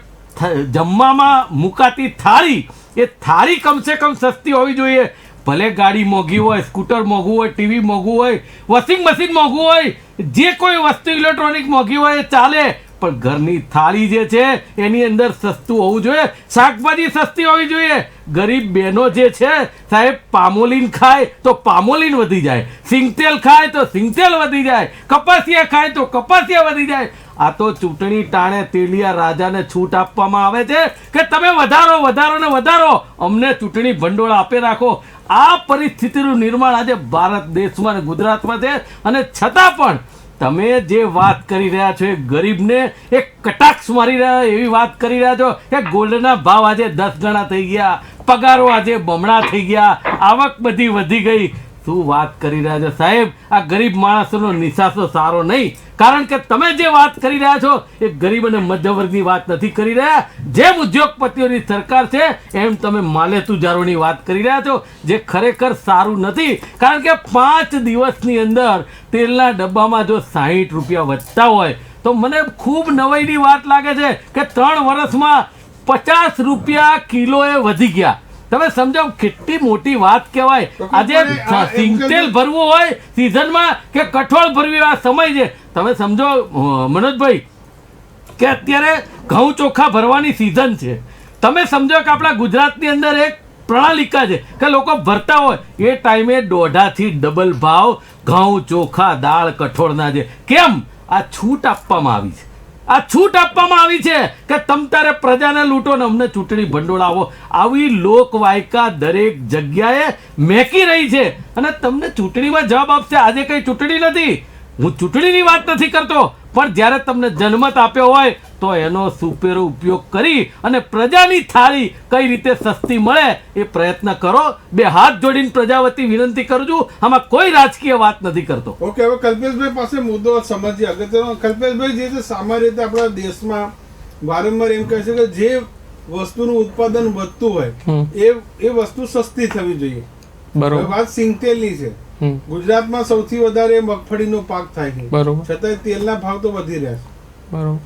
જમવામાં મુકાતી થાળી, એ થાળી કમસે કમ સસ્તી હોવી જોઈએ. ભલે ગાડી મોંઘી હોય, સ્કૂટર મોંઘું હોય, ટીવી મોંઘું હોય, વોશિંગ મશીન મોંઘું હોય, જે કોઈ વસ્તુ ઇલેક્ટ્રોનિક મોંઘી હોય એ ચાલે, પણ ઘરની થાળી જે છે એની અંદર સસ્તું હોવું જોઈએ. શાકભાજી સસ્તી હોવી જોઈએ. ગરીબ બહેનો જે છે સાહેબ, પામોલીન ખાય તો પામોલીન વધી જાય, સિંગતેલ ખાય તો સિંગતેલ વધી જાય, કપાસિયા ખાય તો કપાસિયા વધી જાય. આ તો ચૂંટણી ટાણે તેલિયા રાજાને છૂટ આપવામાં આવે છે કે તમે વધારો ને વધારો, અમને ચૂંટણી ભંડોળ આપે રાખો. આ પરિસ્થિતિનું નિર્માણ આજે ભારત દેશમાં અને ગુજરાતમાં છે. અને છતાં પણ તમે જે વાત કરી રહ્યા છો એ ગરીબને એક કટાક્ષ મારી રહ્યા એવી વાત કરી રહ્યા છો કે ગોલ્ડના ભાવ આજે 10 ગણા થઈ ગયા, પગારો આજે બમણા થઈ ગયા, આવક બધી વધી ગઈ. શું વાત કરી રહ્યા છો સાહેબ? આ ગરીબ માણસોનો નિશાસો સારો નહીં. કારણ કે તમે જે વાત કરી રહ્યા છો એ ગરીબ અને મધ્યવર્ગની વાત નથી કરી રહ્યા. જેમ ઉદ્યોગપતિઓની સરકાર છે એમ તમે માલેતુજારોની વાત કરી રહ્યા છો, જે ખરેખર સારું નથી. કારણ કે 5 દિવસની અંદર તેલના ડબ્બામાં જો 60 રૂપિયા વધતા હોય તો મને ખૂબ નવાઈની વાત લાગે છે કે 3 વર્ષમાં 50 રૂપિયા કિલોએ વધી ગયા. તમે સમજો કેટલી મોટી વાત કહેવાય. આજે સિંગતેલ ભરવું હોય સિઝનમાં કે કઠોળ ભરવી આ સમય છે. તમે સમજો મનોજભાઈ કે અત્યારે ઘઉં ચોખા ભરવાની સિઝન છે. તમે સમજો કે આપણા ગુજરાતની અંદર એક પ્રણાલિકા છે કે લોકો ભરતા હોય એ ટાઈમે 1.5 થી ડબલ ભાવ ઘઉં ચોખા દાળ કઠોળના છે. કેમ? આ છૂટ આપવામાં આવી છે. આ છૂટ આપવામાં આવી છે કે તમ તારે પ્રજાને લૂંટો ને અમને ચૂંટણી ભંડોળ આવો. આવી લોકવાયકા દરેક જગ્યાએ મેકી રહી છે અને તમને ચૂંટણીમાં જવાબ આપશે. આજે કઈ ચૂંટણી નથી, હું ચૂંટણીની વાત નથી કરતો, પણ જ્યારે તમને જનમત આપ્યો હોય તો એનો સુપેરો ઉપયોગ કરી અને પ્રજાની થાળી કઈ રીતે સસ્તી મળે એ પ્રયત્ન કરો. 2 હાથ જોડીને પ્રજા વતી વિનંતી કરું છું. આમાં કોઈ રાજકીય વાત નથી કરતો. ઓકે, હવે કલ્પેશભાઈ પાસે મુદ્દો સમજીએ અગત્યનો. કલ્પેશભાઈ, જે છે સામાન્ય રીતે આપણા દેશમાં વારંવાર એમ કહે છે કે જે વસ્તુનું ઉત્પાદન વધતું હોય એ વસ્તુ સસ્તી થવી જોઈએ. બરોબર. વાત સિંગતેલની છે. ગુજરાતમાં સૌથી વધારે મગફળીનો પાક થાય છે, બરોબર, છતાં તેલના ભાવ તો વધી રહ્યા છે. બરોબર.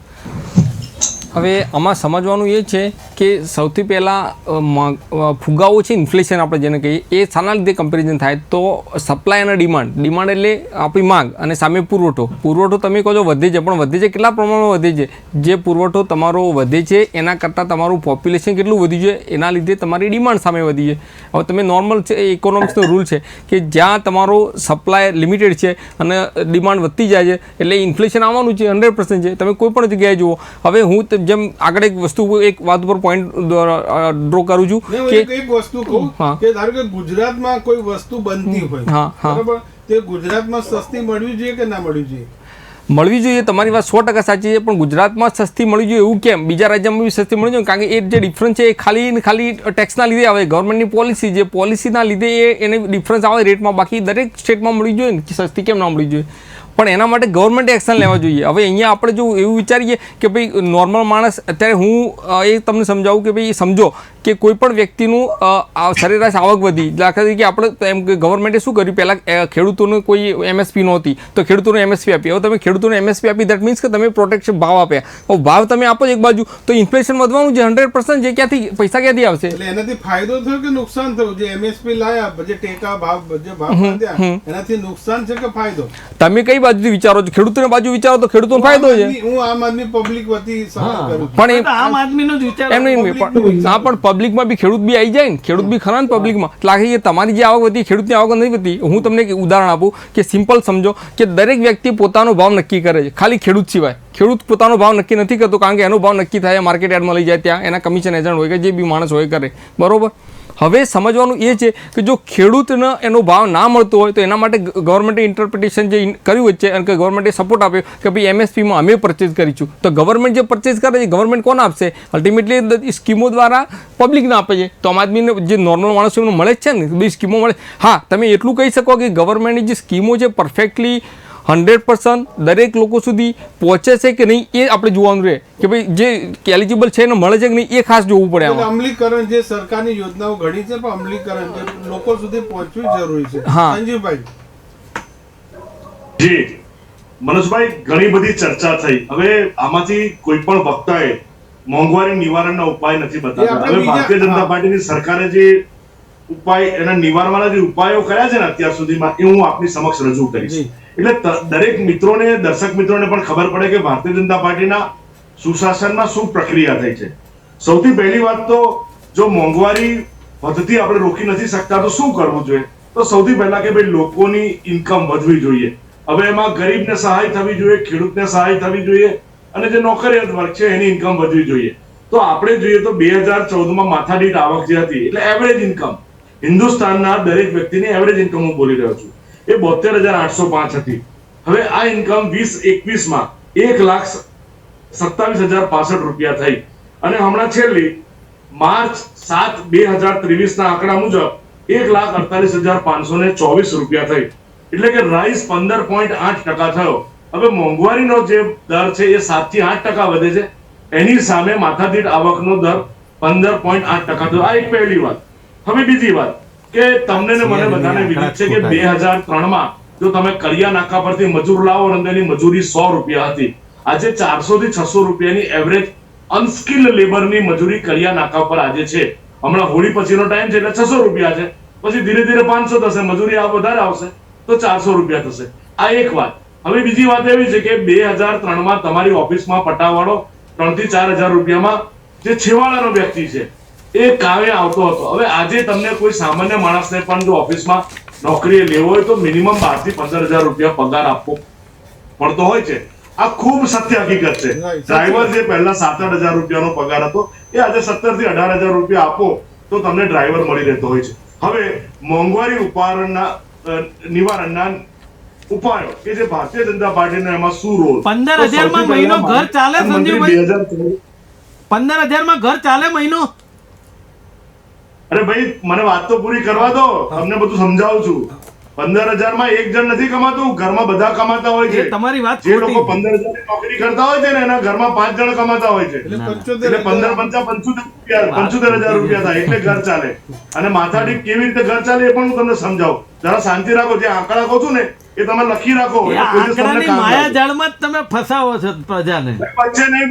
હવે આમાં સમજવાનું એ છે કે સૌથી પહેલાં ફુગાવો છે ઇન્ફ્લેશન આપણે જેને કહીએ, એ શાના લીધે કમ્પેરિઝન થાય તો સપ્લાય અને ડિમાન્ડ એટલે આપણી માંગ અને સામે પુરવઠો તમે કહો છો વધે છે, પણ વધે છે કેટલા પ્રમાણમાં વધે છે? જે પુરવઠો તમારો વધે છે એના કરતાં તમારું પોપ્યુલેશન કેટલું વધ્યું છે એના લીધે તમારી ડિમાન્ડ સામે વધી છે. હવે તમે નોર્મલ છે ઇકોનોમિક્સનો રૂલ છે કે જ્યાં તમારો સપ્લાય લિમિટેડ છે અને ડિમાન્ડ વધતી જાય છે એટલે ઇન્ફ્લેશન આવવાનું છે, 100% છે. તમે કોઈ પણ જગ્યાએ જુઓ. હવે હું જેમ આગળ એક વાત ઉપર પોઈન્ટ ડ્રો કરું છું કે એક વસ્તુ કહું કે ધારો કે ગુજરાતમાં કોઈ વસ્તુ બનતી હોય, બરાબર, તે ગુજરાતમાં સસ્તી મળવી જોઈએ કે ના મળવી જોઈએ? મળવી જોઈએ, તમારી વાત 100% સાચી છે, પણ ગુજરાતમાં સસ્તી મળવી જોઈએ એવું કેમ? બીજા રાજ્યમાં બી સસ્તી મળવી જોઈએ, કારણ કે એ જે ડિફરન્સ છે એ ખાલી ને ખાલી ટેક્સના લીધે આવે, ગવર્મેન્ટની પોલિસી, જે પોલિસીના લીધે એને ડિફરન્સ આવે રેટમાં. બાકી દરેક સ્ટેટમાં મળવી જોઈએ ને, સસ્તી કેમ ના મળવી જોઈએ? પણ એના માટે ગવર્મેન્ટે એક્શન લેવા જોઈએ. હવે અહીંયા આપણે જો એવું વિચારીએ કે ભાઈ નોર્મલ માણસ, અત્યારે હું એ તમને સમજાવું કે ભાઈ સમજો કે કોઈ પણ વ્યક્તિનું સરેરાશ આવક વધી, દાખલા તરીકે આપણે એમ કે ગવર્મેન્ટે શું કર્યું, પહેલાં ખેડૂતોને કોઈ એમએસપી નહોતી તો ખેડૂતોને એમએસપી આપી. હવે તમે ખેડૂતોને એમએસપી આપી, દેટ મીન્સ કે તમે પ્રોટેક્શન ભાવ આપ્યા. હવે ભાવ તમે આપો એક બાજુ તો ઇન્ફ્લેશન વધવાનું છે 100%, જે ક્યાંથી પૈસા ક્યાંથી આવશે? એટલે એનાથી ફાયદો થયો કે નુકસાન થયું? જે એમએસપી લાયા, જે ટેકા ભાવ, જે ભાવ બાંધ્યા, એનાથી નુકસાન છે કે ફાયદો? તમે કઈ બાજુથી વિચારો છો? ખેડૂતોની બાજુ વિચારો તો ખેડૂતોનો ફાયદો છે. હું આમ આદમી પબ્લિક વતી સવાલ કરું છું. પણ એ આમ આદમીનો જ વિચાર એમ નહીં, પણ પબ્લિકમાં બી ખેડૂત બી આવી જાય ને, ખેડૂત બી ખરા ને પબ્લિકમાં. લાગે કે તમારી જે આવક વધી, ખેડૂતની આવક નથી વધી. હું તમને એક ઉદાહરણ આપું કે સિમ્પલ સમજો કે દરેક વ્યક્તિ પોતાનો ભાવ નક્કી કરે છે, ખાલી ખેડૂત સિવાય. ખેડૂત પોતાનો ભાવ નક્કી નથી કરતો, કારણ કે એનો ભાવ નક્કી થાય માર્કેટ યાર્ડમાં લઈ જાય, ત્યાં એના કમિશન એજન્ટ હોય કે જે બી માણસ હોય કરે, બરોબર? હવે સમજવાનું એ છે કે જો ખેડૂતને એનો ભાવ ના મળતો હોય તો એના માટે ગવર્મેન્ટે ઇન્ટરપ્રિટેશન જે કર્યું છે અને કે ગવર્મેન્ટે સપોર્ટ આપ્યો કે ભાઈ એમએસપીમાં અમે પરચેઝ કરીશું. તો ગવર્મેન્ટ જે પરચેઝ કરે છે ગવર્મેન્ટ કોને આપશે? અલ્ટિમેટલી સ્કીમો દ્વારા પબ્લિકને આપે છે. તો આમ આદમીને જે નોર્મલ માણસો એમને મળે જ છે ને, બધી સ્કીમો મળે. હા, તમે એટલું કહી શકો કે ગવર્મેન્ટની જે સ્કીમો છે પરફેક્ટલી 100% દરેક લોકો સુધી પહોંચે છે કે નહીં, એ આપણે જોવાનું રહે કે ભાઈ જે એલિજિબલ છે એને મળે છે કે નહીં, એ ખાસ જોવું પડે. અમલીકરણ, જે સરકારની યોજનાઓ ઘણી છે, પણ અમલીકરણ જે લોકો સુધી પહોંચવું જરૂરી છે. હા, સંજીવભાઈ. જી મનોજભાઈ, ઘણી બધી ચર્ચા થઈ. હવે આમાંથી કોઈ પણ વક્તાએ મોંઘવારી નિવારણના ઉપાય નથી બતાવ્યા. હવે ભારતીય જનતા પાર્ટીની સરકારે જે ઉપાય, એના નિવારણના જે ઉપાયો કર્યા છે ને અત્યાર સુધીમાં, એ હું આપની સમક્ષ રજૂ કરીશ. એટલે દરેક મિત્રોને, દર્શક મિત્રોને પણ ખબર પડે કે ભારતીય જનતા પાર્ટીના સુશાસનમાં શું પ્રક્રિયા થઈ છે. સૌથી પહેલી વાત તો, જો મોંઘવારી વધતી આપણે રોકી નથી શકતા તો શું કરવું જોઈએ? તો સૌથી પહેલા કે ભાઈ લોકોની ઇન્કમ વધવી જોઈએ. હવે એમાં ગરીબને સહાય થવી જોઈએ, ખેડૂતને સહાય થવી જોઈએ, અને જે નોકરિયાત વર્ગ છે એની ઇન્કમ વધવી જોઈએ. તો આપણે જોઈએ તો 2014માં માથાદીઠ આવક જે હતી, એટલે એવરેજ ઇન્કમ, હિન્દુસ્તાનના દરેક વ્યક્તિની એવરેજ ઇન્કમ હું બોલી રહ્યો છું, એ 72,805 હતી. હવે આ ઇન્કમ 2021માં 1,27,065 રૂપિયા થઈ, અને હમણાં છેલ્લી માર્ચ 7, 2023 ના આંકડા મુજબ 1,48,524 રૂપિયા થઈ. એટલે કે રાઈસ 15.8% થયો. હવે મોંઘવારીનો જે દર છે એ 7 થી 8% વધે છે, એની સામે માથાદીઠ આવકનો દર 15.8% થયો. આ એક પહેલી વાત. હવે બીજી વાત કે તમને ને મને બધાને વિદિત છે કે 2003માં જો તમે કરિયા નાકા પરથી મજૂર લાવો અને તેની મજૂરી 100 રૂપિયા હતી, આજે 400 થી 600 રૂપિયાની એવરેજ અનસ્કિલ્ડ લેબરની મજૂરી કરિયા નાકા પર આજે છે. હમણાં હોળી પછીનો ટાઈમ છે એટલે 600 રૂપિયા છે, પછી ધીરે ધીરે 500 થશે, મજૂરી આ વધારે આવશે તો 400 રૂપિયા થશે. આ એક વાત. હવે બીજી વાત એવી છે કે 2003માં તમારી ઓફિસમાં પટાવાળો 3 થી 4,000 રૂપિયામાં જે છેવાડાનો વ્યક્તિ છે એ કામે આવતો હતો. હવે આજે તમને કોઈ સામાન્ય માણસને પણ જો ઓફિસમાં નોકરીએ લેવો હોય તો મિનિમમ 12 થી 15,000 રૂપિયા પગાર આપવો પડતો હોય છે. આ ખૂબ સત્ય હકીકત છે. ડ્રાઈવર જે પહેલા 7-8,000 રૂપિયાનો પગાર હતો એ આજે 17 થી 18,000 રૂપિયા આપો તો તમને ડ્રાઈવર મળી રહેતો હોય છે. હવે મોંઘવારી નિવારણના ઉપાયો કે જે ભારતીય જનતા પાર્ટીનો એમાં શું રોલ? 15,000માં મહિનો ઘર ચાલે સંજીવભાઈ? 15,000માં ઘર ચાલે મહિનો? અરે ભાઈ, મને વાત તો પૂરી કરવા દો, તમને બધું સમજાવું છું. 15,000માં એક જણ નથી કમાતું, ઘરમાં બધા કમાતા હોય છે. તમારી વાત જે લોકો 15,000 ની નોકરી કરતા હોય છે ને એના ઘરમાં 5 જણ કમાતા હોય છે, એટલે 75,000 રૂપિયા થાય એટલે ઘર ચાલે. અને માથાદીઠ કેવી રીતે ઘર ચાલે એ પણ હું તમને સમજાવું. જરા શાંતિ રાખો. જે આંકડા કહું છું ને એ તમે લખી રાખો. માયાજાળમાં જ તમે ફસાવો છો પ્રજાને. વચ્ચે નહીં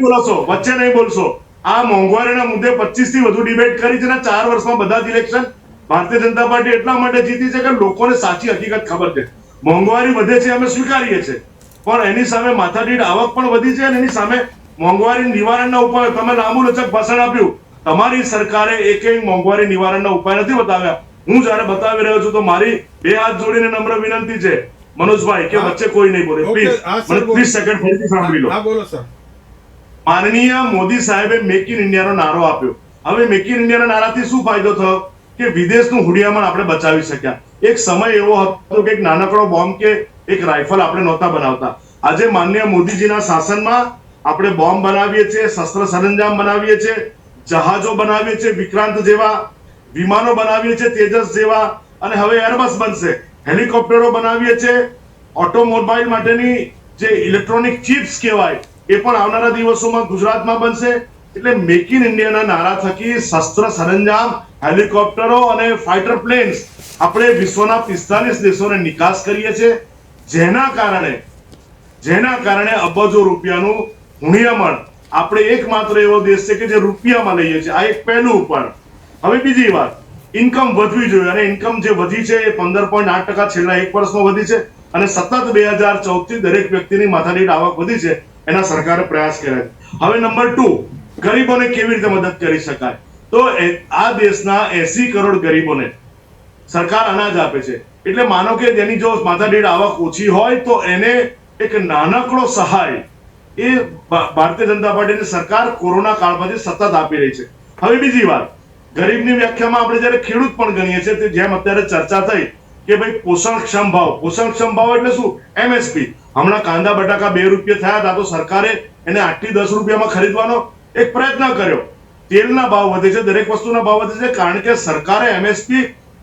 બોલશો. આ મોંઘવારીના મુદ્દે 25 થી વધુ ડિબેટ કરી છે ને 4 વર્ષમાં બધા જ ઇલેક્શન ભારતીય જનતા પાર્ટી એટલા માટે જીતી છે કે લોકોને સાચી હકીકત ખબર છે. મોંઘવારી વધે છે અમે સ્વીકારીએ છીએ, પણ એની સામે માથાદીઠ આવક પણ વધી છે અને એની સામે મોંઘવારી નિવારણના ઉપાય તમે લાંબુ લચક ભાષણ આપ્યું. તમારી સરકારે એકેય મોંઘવારી નિવારણના ઉપાય નથી બતાવ્યા. હું જયારે બતાવી રહ્યો છું તો મારી 2 હાથ જોડીને નમ્ર વિનંતી છે મનોજભાઈ કે વચ્ચે કોઈ નહીં બોલે પ્લીઝ. મને 30 સેકન્ડ ફરીથી સાંભળી લો. માનનીય મોદી સાહેબે મેક ઇન ઇન્ડિયાનો નારો આપ્યો. હવે મેક ઇન ઇન્ડિયાના નારાથી શું ફાયદો થયો કે વિદેશનું હુડિયામણ આપણે બચાવી શક્યા. એક સમય એવો હતો કે એક નાનકડો બોમ્બ કે એક રાઇફલ આપણે નહોતા બનાવતા. આજે માનનીય મોદીજીના શાસનમાં આપણે બોમ્બ બનાવીએ છીએ, શસ્ત્ર સરંજામ બનાવીએ છીએ, જહાજો બનાવીએ છીએ, વિક્રાંત જેવા વિમાનો બનાવીએ છીએ, તેજસ જેવા, અને હવે એરબસ બનશે, હેલિકોપ્ટરો બનાવીએ છીએ, ઓટોમોબાઈલ માટેની જે ઇલેક્ટ્રોનિક ચિપ્સ કહેવાય એ પણ આવનારા દિવસોમાં ગુજરાતમાં બનશે. એટલે મેક ઇન ઇન્ડિયાના નારા થકી શસ્ત્ર સરંજામ, હેલિકોપ્ટરો અને ફાઇટર પ્લેન્સ આપણે વિશ્વના 45 દેશોને નિકાસ કરીએ છીએ, જેના કારણે અબજો રૂપિયાનું હુંડિયામણ આપણે એકમાત્ર એવો દેશ છે કે જે રૂપિયામાં લઈએ છીએ. આ એક પહેલું પણ. હવે બીજી વાત, ઇન્કમ વધવી જોઈએ, અને ઇન્કમ જે વધી છે એ 15.8% છેલ્લા એક વર્ષમાં વધી છે, અને સતત 2014 થી દરેક વ્યક્તિની માથાદીઠ આવક વધી છે. એના સરકારે પ્રયાસ કર્યા છે. હવે નંબર 2, ગરીબોને કેવી રીતે મદદ કરી શકાય? તો આ દેશના 80 કરોડ ગરીબોને સરકાર અનાજ આપે છે. એટલે માનો કે જેની જો માથાદીઠ આવક ઓછી હોય તો એને એક નાનકડો સહાય એ ભારતીય જનતા પાર્ટીની સરકાર કોરોના કાળમાંથી સતત આપી રહી છે. હવે બીજી વાત, ગરીબની વ્યાખ્યામાં આપણે જયારે ખેડૂત પણ ગણીએ છીએ, તે જેમ અત્યારે ચર્ચા થઈ કે ભાઈ પોષણક્ષમ ભાવ એટલે શું? MSP. હમણાં કાંદા બટાકા 2 રૂપિયા થયા હતા તો સરકારે એને 8 થી 10 રૂપિયામાં ખરીદવાનો એક પ્રયત્ન કર્યો. તેલના ભાવ વધે છે, દરેક વસ્તુના ભાવ વધે છે, કારણ કે સરકારે MSP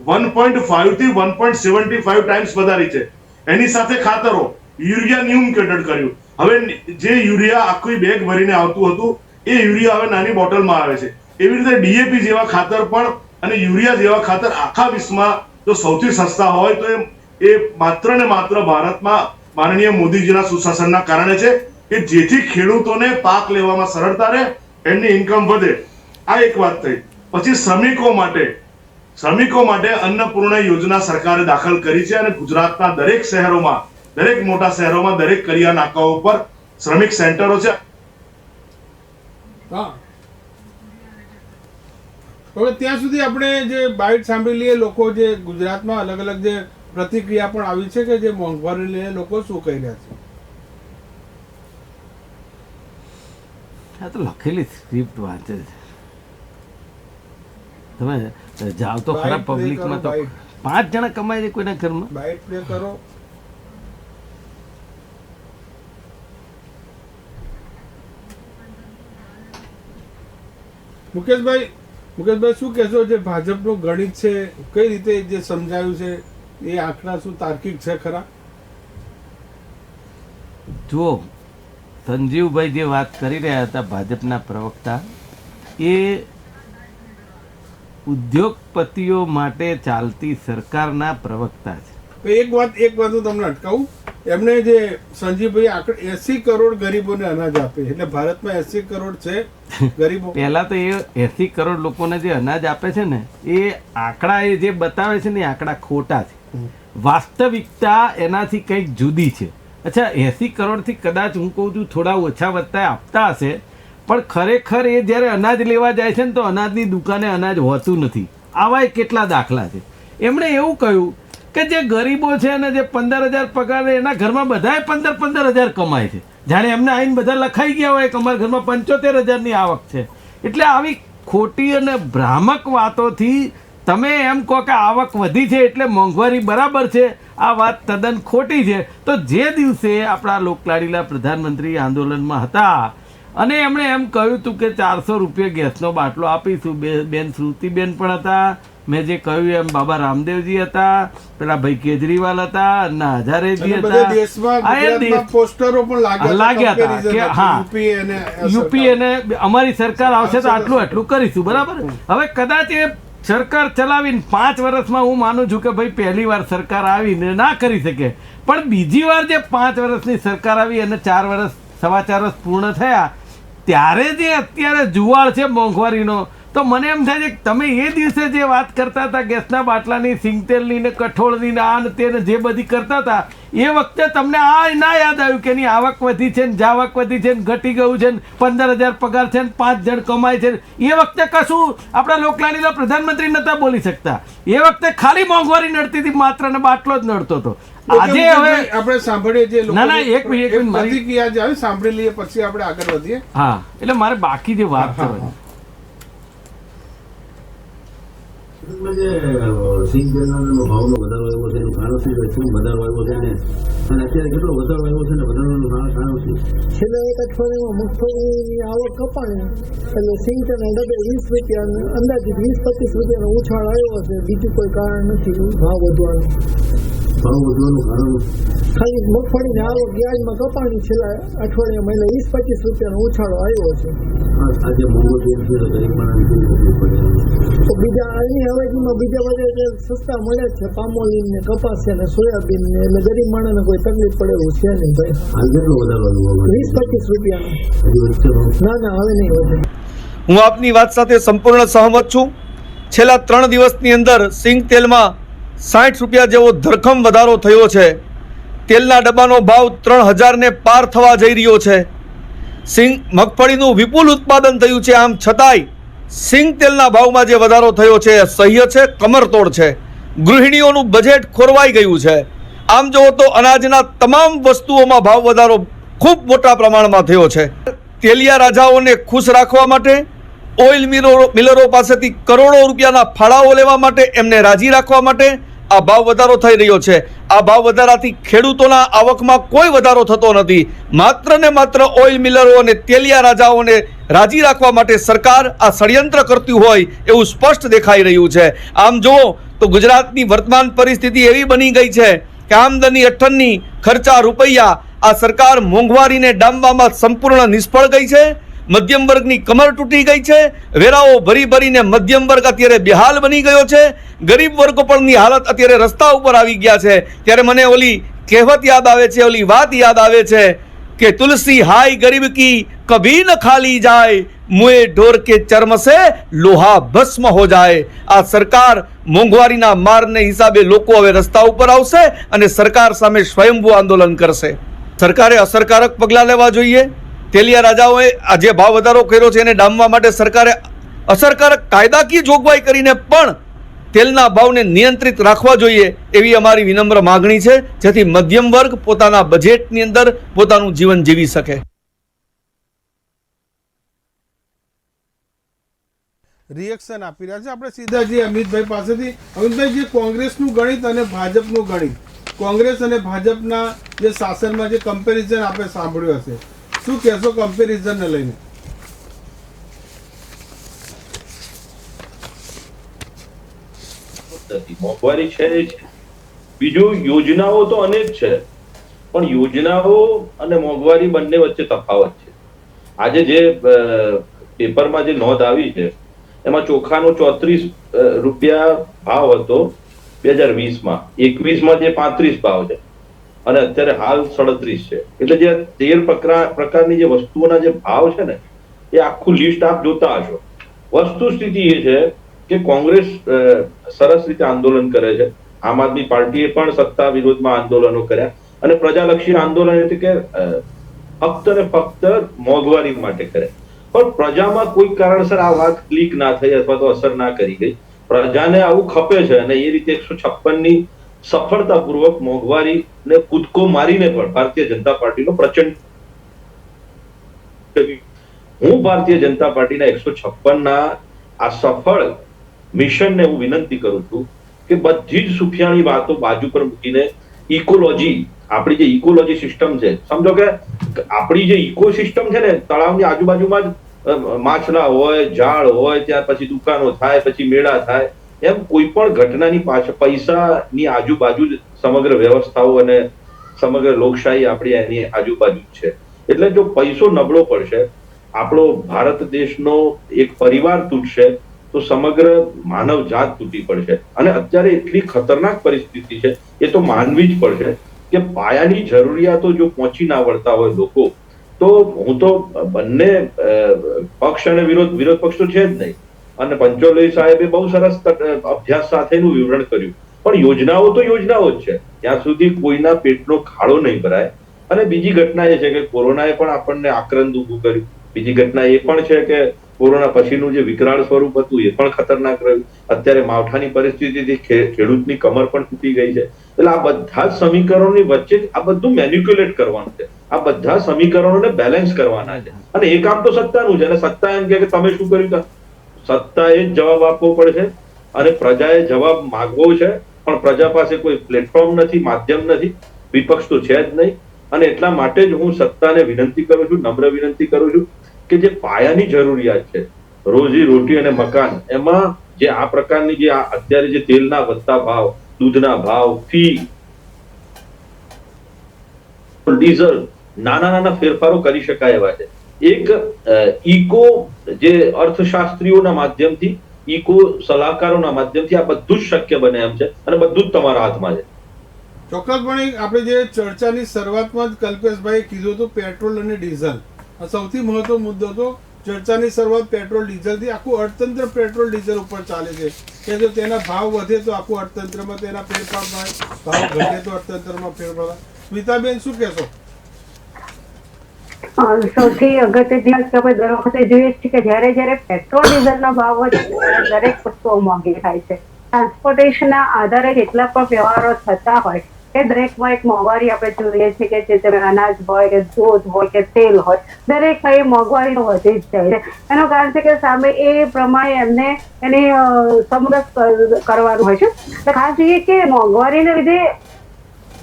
1.5 થી 1.75 ટાઈમ્સ વધારી છે. એની સાથે ખાતરો, યુરિયા ન્યૂન કેટેડ કર્યું. હવે જે યુરિયા આખી બેગ ભરીને આવતું હતું એ યુરિયા હવે નાની બોટલમાં આવે છે. એવી રીતે DAP જેવા ખાતર પણ અને યુરિયા જેવા ખાતર આખા વિશ્વમાં જો સૌથી સસ્તા હોય તો એ માત્ર ને માત્ર ભારતમાં માનનીય મોદીજીના સુશાસનના કારણે છે, કે જેથી ખેડૂતોને પાક લેવામાં સરળતા રહે, એમની ઇન્કમ વધે. આ એક વાત થઈ. પછી શ્રમિકો માટે અન્નપૂર્ણા યોજના સરકારે દાખલ કરી છે, અને ગુજરાતના દરેક શહેરોમાં, દરેક મોટા શહેરોમાં, દરેક કરિયા નાકાઓ પર શ્રમિક સેન્ટરો છે. હા, હવે ત્યાં સુધી આપણે જે બાઇટ સાંભળી લઈએ, લોકો જે ગુજરાતમાં અલગ અલગ જે પ્રતિક્રિયા પણ આવી છે કે જે મોંઘવારી લઈને લોકો શું કહી રહ્યા છે. આ તો લખેલી સ્ક્રિપ્ટ વાંચે છે. તમે જાઓ તો ખરા પબ્લિકમાં, તો 5 જણા કમાય છે કોઈના ઘરમાં. બાઇટ પ્લે કરો. મુકેશભાઈ શું કહેશો? જે ભાજપનું ગણિત છે, કઈ રીતે જે સમજાયું છે, એ આંકડા શું તાર્કિક છે ખરા? જુઓ, સંજીવભાઈ જે વાત કરી રહ્યા હતા, ભાજપના પ્રવક્તા, એ ઉદ્યોગપતિઓ માટે ચાલતી સરકારના પ્રવક્તા છે. એક વાત હું તમને અટકાવું. એમને જે સંજીવભાઈ આંકડા 80 કરોડ ગરીબોને અનાજ આપે, એટલે ભારતમાં 80 કરોડ છે ગરીબો. પહેલા તો એ 80 કરોડ લોકોને જે અનાજ આપે છે ને, એ આંકડા એ જે બતાવે છે ને, એ આંકડા ખોટા છે. વાસ્તવિકતા એનાથી કંઈક જુદી છે. અચ્છા, 80 કરોડથી કદાચ હું કહું છું થોડા ઓછા વધતા આપતા હશે, પણ ખરેખર એ જ્યારે અનાજ લેવા જાય છે ને, તો અનાજની દુકાને અનાજ હોતું નથી. આવા કેટલા દાખલા છે. એમણે એવું કહ્યું કે જે ગરીબો છે ને, જે 15,000 પગાર, એના ઘરમાં બધાએ 15,000 કમાય છે. જાણે એમને આવીને બધા લખાઈ ગયા હોય કે અમારા ઘરમાં 75,000ની આવક છે. એટલે આવી ખોટી અને ભ્રામક વાતોથી તમે એમ કહો કે આવક વધી છે એટલે મોંઘવારી બરાબર છે, આ વાત તદ્દન ખોટી છે. તો જે દિવસે આપણા લોકલાડીલા પ્રધાનમંત્રી આંદોલનમાં હતા અને એમણે એમ કહ્યું હતું કે 400 રૂપિયા ગેસનો બાટલો આપીશું, બેન શ્રુતિબેન પણ હતા, મેં જે કહ્યું એમ બાબા રામદેવજી હતા, પેલા ભાઈ કેજરીવાલ હતા, અન્ના હજારેજી હતા, પોસ્ટરો પણ લાગ્યા હતા કે હા યુપી અને અમારી સરકાર આવશે તો આટલું કરીશું. બરાબર. હવે કદાચ એ સરકાર ચલાવીને 5 વર્ષમાં હું માનું છું કે ભાઈ પહેલી વાર સરકાર આવીને ના કરી શકે, પણ બીજી વાર જે 5 વર્ષની સરકાર આવી અને 4 વર્ષ 4.25 વર્ષ પૂર્ણ થયા, ત્યારે જે અત્યારે જુવાળ છે મોંઘવારીનો, તો મને એમ થાય છે કે તમે એ દિવસે જે વાત કરતા હતા ગેસના બાટલાની, સિંગતેલની ને કઠોળની ને આ ને તે જે બધી કરતા હતા, એ વખતે તમને આ ના યાદ આવ્યું કે એની આવક વધી છે ને, જાવક વધી છે ને, ઘટી ગયું છે ને, 15,000 પગાર છે ને, 5 જણ કમાય છે. એ વખતે કશું આપણા લોકલાડીના પ્રધાનમંત્રી નતા બોલી શકતા. એ વખતે ખાલી મોંઘવારી નડતી હતી, માત્ર ને બાટલો જ નડતો હતો. આજે હવે આપણે સાંભળીએ છીએ, ના એક મિનિટ પ્રતિક્રિયા જે આવી સાંભળી લઈએ, પછી આપણે આગળ વધીએ. હા, એટલે મારે બાકી જે વાત કરવાની, સિંગ તેલનો ભાવનો વધારો આવ્યો છે એનું કારણ શું છે? શું વધારો આવ્યો છે ને અને અત્યારે કેટલો વધારો આવ્યો છે ને વધારવાનું કારણ શું? છેલ્લા એક અઠવાડિયામાં મગફળીની આવક કપાણી એટલે સિંગ તેલના ડબ્બે 20 રૂપિયા અંદાજિત 20-25 રૂપિયાનો ઉછાળ આવ્યો છે. બીજું કોઈ કારણ નથી ભાવ વધવાનું. ભાવ વધવાનું કારણ ખાલી મગફળીની આવક વ્યાજમાં કપાણી છેલ્લા અઠવાડિયામાં એટલે 20-25 રૂપિયાનો ઉછાળો આવ્યો છે. આજે મોંઘો તેલ છે તો ગરીબ માણસને કેવી તકલીફ પડે? તો બીજા એની હવેલીમાં બીજા બધા જે સસ્તા મળે છે પામોલીન ને કપાસ ને સોયાબીન ને એટલે ગરીબ માણસને કોઈ તકલીફ પડે એવું છે નહીં ભાઈ. હાલ કેટલો વધારો આવ્યો? 20-25 રૂપિયાનો. હજી વધશે ભાવ? ના હવે નહીં વધે. હું આપની વાત સાથે સંપૂર્ણ સહમત છું. છેલ્લા 3 દિવસની અંદર સિંગ તેલમાં 60 રૂપિયા જેવો ધરખમ વધારો થયો છે. તેલના ડબ્બાનો ભાવ 3000 ને પાર થવા જઈ રહ્યો છે. સિંગ મગફળીનું વિપુલ ઉત્પાદન થયું છે, આમ છતાંય સિંગ તેલના ભાવમાં જે વધારો થયો છે એ સહ્ય છે, કમરતોડ છે. ગૃહિણીઓનું બજેટ ખોરવાઈ ગયું છે. આમ જુઓ તો અનાજના તમામ વસ્તુઓમાં ભાવ વધારો ખૂબ મોટા પ્રમાણમાં થયો છે. તેલિયા રાજાઓને ખુશ રાખવા માટે, ઓઇલ મિલરો પાસેથી કરોડો રૂપિયાના ફાળાઓ લેવા માટે, એમને રાજી રાખવા માટે આ ભાવ વધારો થઈ રહ્યો છે. આ ભાવ વધારાથી ખેડૂતોના આવકમાં કોઈ વધારો થતો નથી. માત્ર ને માત્ર ઓઇલ મિલરો અને તેલિયા રાજાઓને રાજી રાખવા માટે સરકાર આ ષડયંત્ર કરતી હોય એવું સ્પષ્ટ દેખાઈ રહ્યું છે. આમ જુઓ તો ગુજરાતની વર્તમાન પરિસ્થિતિ એવી બની ગઈ છે કે આમદની અઠ્ઠનની ખર્ચા રૂપિયા આ સરકાર મોંઘવારીને ડામવામાં સંપૂર્ણ નિષ્ફળ ગઈ છે. મધ્યમ વર્ગની કમર તૂટી ગઈ છે. વેરાઓ ભરી ભરીને મધ્યમ વર્ગ અત્યારે બેહાલ બની ગયો છે. ગરીબ વર્ગો પરની હાલત અત્યારે રસ્તા ઉપર આવી ગયા છે. ત્યારે મને ઓલી કહેવત યાદ આવે છે, ઓલી વાત યાદ આવે છે કે તુલસી હાય ગરીબ કી કભી ન ખાલી જાય, મુએ ઢોર કે ચર્મ સે લોહા ભસ્મ હો જાય. આ સરકાર મોંઘવારીના મારને હિસાબે લોકો હવે રસ્તા ઉપર આવશે અને સરકાર સામે સ્વયંભૂ આંદોલન કરશે. સરકારે અસરકારક પગલાં લેવા જોઈએ. તેલિયા રાજાઓએ આ જે ભાવ વધારો કર્યો છે એને ડામવા માટે સરકારે અસરકારક કાયદાકીય જોગવાઈ કરીને પણ તેલના ભાવને નિયંત્રિત રાખવા જોઈએ એવી અમારી વિનમ્ર માગણી છે, જેથી મધ્યમ વર્ગ પોતાના બજેટની અંદર પોતાનું જીવન જીવી શકે. રિએક્શન આપી રહ્યા છે. આપણે સીધા જે અમિતભાઈ પાસેથી. અમિતભાઈ, જે કોંગ્રેસનું ગણિત અને ભાજપનું ગણિત, કોંગ્રેસ અને ભાજપના જે શાસનમાં જે કમ્પેરિઝન આપણે સાંભળ્યું હશે, શું કહેશો કમ્પેરિઝનને લઈને? મોંઘવારી છે જ. બીજું યોજનાઓ તો અનેક છે, પણ યોજનાઓ અને મોંઘવારી બંને વચ્ચે તફાવત છે. આજે જે પેપરમાં જે નોંધ આવી છે એમાં ચોખાનો 34 રૂપિયા ભાવ હતો 2020માં. 21માં જે 35 ભાવ છે અને અત્યારે હાલ 37 છે. એટલે જે 13 પ્રકારની જે વસ્તુઓના જે ભાવ છે ને એ આખું લિસ્ટ આપ જોતા હશો. વસ્તુ સ્થિતિ એ છે કે કોંગ્રેસ સરસ રીતે આંદોલન કરે છે. આમ આદમી પાર્ટીએ પણ સત્તા વિરોધમાં આંદોલનો કર્યા અને પ્રજાલક્ષી આંદોલન એટલે કે ફક્ત ને ફક્ત મોંઘવારી માટે કરે. પણ પ્રજામાં કોઈ કારણસર આ વાત ક્લિક ના થઈ અથવા તો અસર ના કરી ગઈ. પ્રજાને આવું ખપે છે અને એ રીતે 156ની સફળતાપૂર્વક મોંઘવારીને કૂદકો મારીને પણ ભારતીય જનતા પાર્ટીનો પ્રચંડ. હું ભારતીય જનતા પાર્ટીના 156ના આ સફળ મિશનને હું વિનંતી કરું છું કે બધી જ સુફિયાણી વાતો બાજુ પર મૂકીને ઇકોલોજી, આપણી જે ઇકોલોજી સિસ્ટમ છે, સમજો કે આપણી જે ઇકો સિસ્ટમ છે ને, તળાવની આજુબાજુમાં જ માછલા હોય, ઝાડ હોય, ત્યાર પછી દુકાનો થાય, પછી મેળા થાય, એમ કોઈ પણ ઘટનાની પાછળ પૈસાની આજુબાજુ જ સમગ્ર વ્યવસ્થાઓ અને સમગ્ર લોકશાહી આપણી એની આજુબાજુ છે. એટલે જો પૈસો નબળો પડશે, આપણો ભારત દેશનો એક પરિવાર તૂટશે તો સમગ્ર માનવ જાત તૂટી પડશે. અને અત્યારે એટલી ખતરનાક પરિસ્થિતિ છે, એ તો માનવી જ પડશે કે પાયાની જરૂરિયાતો જો પહોંચી ના વળતા હોય લોકો, તો હું તો બંને પક્ષ અને વિરોધ પક્ષ તો છે જ નહીં. અને પંચોલી સાહેબે બહુ સરસ અભ્યાસ સાથેનું વિવરણ કર્યું. પણ યોજનાઓ તો યોજનાઓ જ છે, ત્યાં સુધી કોઈના પેટનો ખાડો નહીં ભરાય. અને બીજી ઘટના એ છે કે કોરોનાએ પણ આપણને આક્રંદ ઊભું કર્યું. બીજી ઘટના એ પણ છે કે કોરોના પછીનું જે વિકરાળ સ્વરૂપ હતું એ પણ ખતરનાક રહ્યું. અત્યારે માવઠાની પરિસ્થિતિથી ખેડૂતની કમર પણ તૂટી ગઈ છે. એટલે આ બધા જ સમીકરણોની વચ્ચે આ બધું મેન્યુક્યુલેટ કરવાનું છે. આ બધા સમીકરણોને બેલેન્સ કરવાના છે. અને એ કામ તો સત્તાનું છે. અને સત્તા એમ કે તમે શું કર્યું? સત્તાએ જ જવાબ આપવો પડશે અને પ્રજાએ જવાબ માંગવો છે, પણ પ્રજા પાસે કોઈ પ્લેટફોર્મ નથી, માધ્યમ નથી, વિપક્ષ તો છે જ નહીં. અને એટલા માટે જ હું સત્તાને વિનંતી કરું છું, નમ્ર વિનંતી કરું છું કે જે પાયાની જરૂરિયાત છે, રોજી રોટી અને મકાન, એમાં જે આ પ્રકારની જે અત્યારે જે તેલના વધતા ભાવ, દૂધના ભાવ, ફી, ડીઝલ, નાના નાના ફેરફારો કરી શકાય એવા છે. એક ઇકો જે અર્થશાસ્ત્રીઓના માધ્યમથી, ઇકો સલાહકારોના માધ્યમથી આ બધું જ શક્ય બને એમ છે, અને બધું જ તમારા હાથમાં છે. ચોક્કસપણે આપણે જે ચર્ચાની શરૂઆતમાં જ કલ્પેશભાઈ કીધું હતું પેટ્રોલ અને ડીઝલ, આ સૌથી મહત્વનો મુદ્દો હતો. ચર્ચાની શરૂઆત પેટ્રોલ ડીઝલથી. આખું અર્થતંત્ર પેટ્રોલ ડીઝલ ઉપર ચાલે છે કે જો તેના ભાવ વધે તો આખું અર્થતંત્રમાં તેના ફેરફાર થાય, ભાવ ઘટે તો અર્થતંત્રમાં ફેરફાર થાય. સ્મિતાબેન શું કહેશો? સૌથી અગત્યની વાત કે આપણે દર વખતે જોઈએ છીએ કે જ્યારે પેટ્રોલ ડીઝલના ભાવ વધે ત્યારે દરેક વસ્તુઓ મોંઘી થાય છે. ટ્રાન્સપોર્ટેશનના આધારે જેટલા પણ વ્યવહારો થતા હોય એ દરેકમાં એક મોંઘવારી આપણે જોઈએ છીએ કે જે તમે અનાજ હોય કે દૂધ હોય કે તેલ હોય, દરેક એ મોંઘવારી વધી જ જાય છે. એનું કારણ છે કે સામે એ પ્રમાણે એમને એની સમરસ કરવાનું હોય છે. ખાસ જોઈએ કે મોંઘવારીને લીધે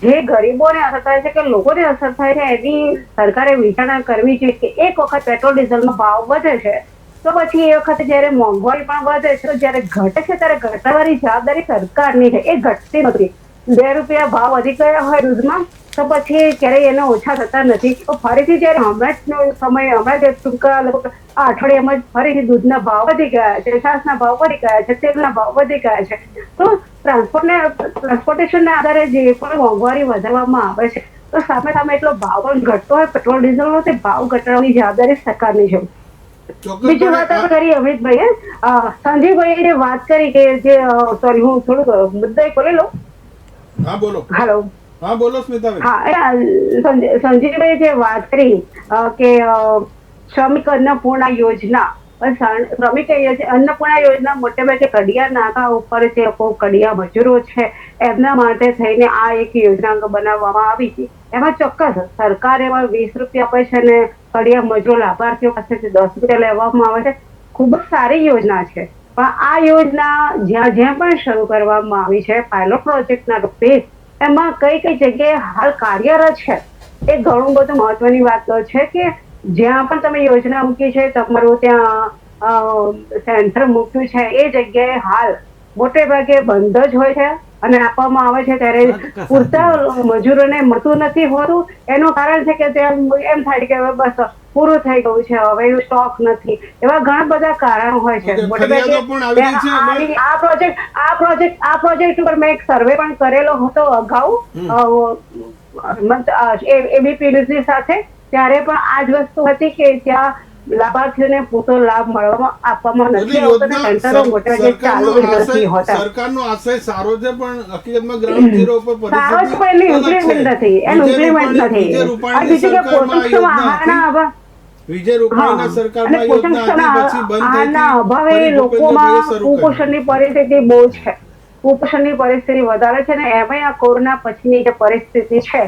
જે ગરીબોને અસર થાય છે કે લોકોને અસર થાય છે, એની સરકારે વિચારણા કરવી જોઈએ કે એક વખત પેટ્રોલ ડીઝલનો ભાવ વધે છે તો પછી એ વખતે જયારે મોંઘવારી પણ વધે છે તો જયારે ઘટે છે ત્યારે ઘટાડવાની જવાબદારી સરકારની છે, એ ઘટતી નથી. 2 રૂપિયા ભાવ વધી ગયા હોય દૂધમાં તો પછી ક્યારેય એને ઓછા થતા નથી. તો ફરીથી જયારે હમણાં જ ટૂંકા આ અઠવાડિયામાં જ ફરીથી દૂધના ભાવ વધી ગયા છે, છાશના ભાવ વધી ગયા છે, તેલના ભાવ વધી ગયા છે. તો ટ્રાન્સપોર્ટેશનના આધારે જે પણ મોંઘવારી વધારવામાં આવે છે તો સામે એટલો ભાવ પણ ઘટતો હોય પેટ્રોલ ડીઝલનો, તે ભાવ ઘટાડવાની જવાબદારી સરકારની છે. બીજી વાત આપણે કરી અમિતભાઈએ, સંજયભાઈએ જે વાત કરી કે જે સોરી હું થોડુંક મુદ્દા બોલી લઉં. હા બોલો. હેલો. હા બોલો સ્મિતાબેન. હા, સંજયભાઈએ જે વાત કરી કે શ્રમિક અન્નપૂર્ણા યોજના, શ્રમિક અન્નપૂર્ણા યોજના મોટે ભાગે કડિયા નાકા ઉપર જે લોકો કડિયા મજૂરો છે એમના માટે થઈને આ એક યોજના બનાવવામાં આવી હતી. એમાં ચોક્કસ સરકાર એમાં 20 રૂપિયા આપે છે અને કડિયા મજૂરો લાભાર્થીઓ પાસેથી 10 રૂપિયા લેવામાં આવે છે. ખૂબ જ સારી યોજના છે. પણ આ યોજના જ્યાં પણ શરૂ કરવામાં આવી છે પાયલોટ પ્રોજેક્ટના રૂપે, એમાં કઈ જગ્યાએ હાલ કાર્યરત છે એ ઘણું બધું મહત્વની વાત છે કે જ્યાં પણ તમે યોજના મૂકી છે, તમારું ત્યાં સેન્ટર મૂક્યું છે, એ જગ્યાએ હાલ મોટે ભાગે બંધ જ હોય છે અને આપવામાં આવે છે ત્યારે પૂરતા મજૂરોને મળતું નથી હોતું. એનું કારણ છે કે ત્યાં એમ થાય કે હવે બસ પૂરું થઈ ગયું છે, હવે એનું સ્ટોક નથી. એવા ઘણા બધા કારણો હોય છે. મોટે ભાગે આ પ્રોજેક્ટ ઉપર મેં એક સર્વે પણ કરેલો હતો અગાઉ એબીપીની સાથે. ત્યારે પણ આ જ વસ્તુ હતી કે ત્યાં લાભાર્થીઓને પૂરતો લાભ આપવામાં નથી આવતો, સેન્ટરો મોટા જે ચાલુ નથી હોતા. સરકારનો આશય સારો છે પણ હકીકતમાં ગ્રાઉન્ડ ઝીરો ઉપર સારો જ પણ એની ઇમ્પ્લિમેન્ટ નથી, એનું ઇમ્પ્લિમેન્ટ નથી. બીજું કે પોષણ આહારના અભાવ, વિજય રૂપાણીના સરકારમાં યોજના હતી પછી બંધ થઈ આના અભાવે લોકોમાં કુપોષણની પરિસ્થિતિ બહુ છે. કુપોષણની પરિસ્થિતિ વધારે છે ને એમાં આ કોરોના પછીની જે પરિસ્થિતિ છે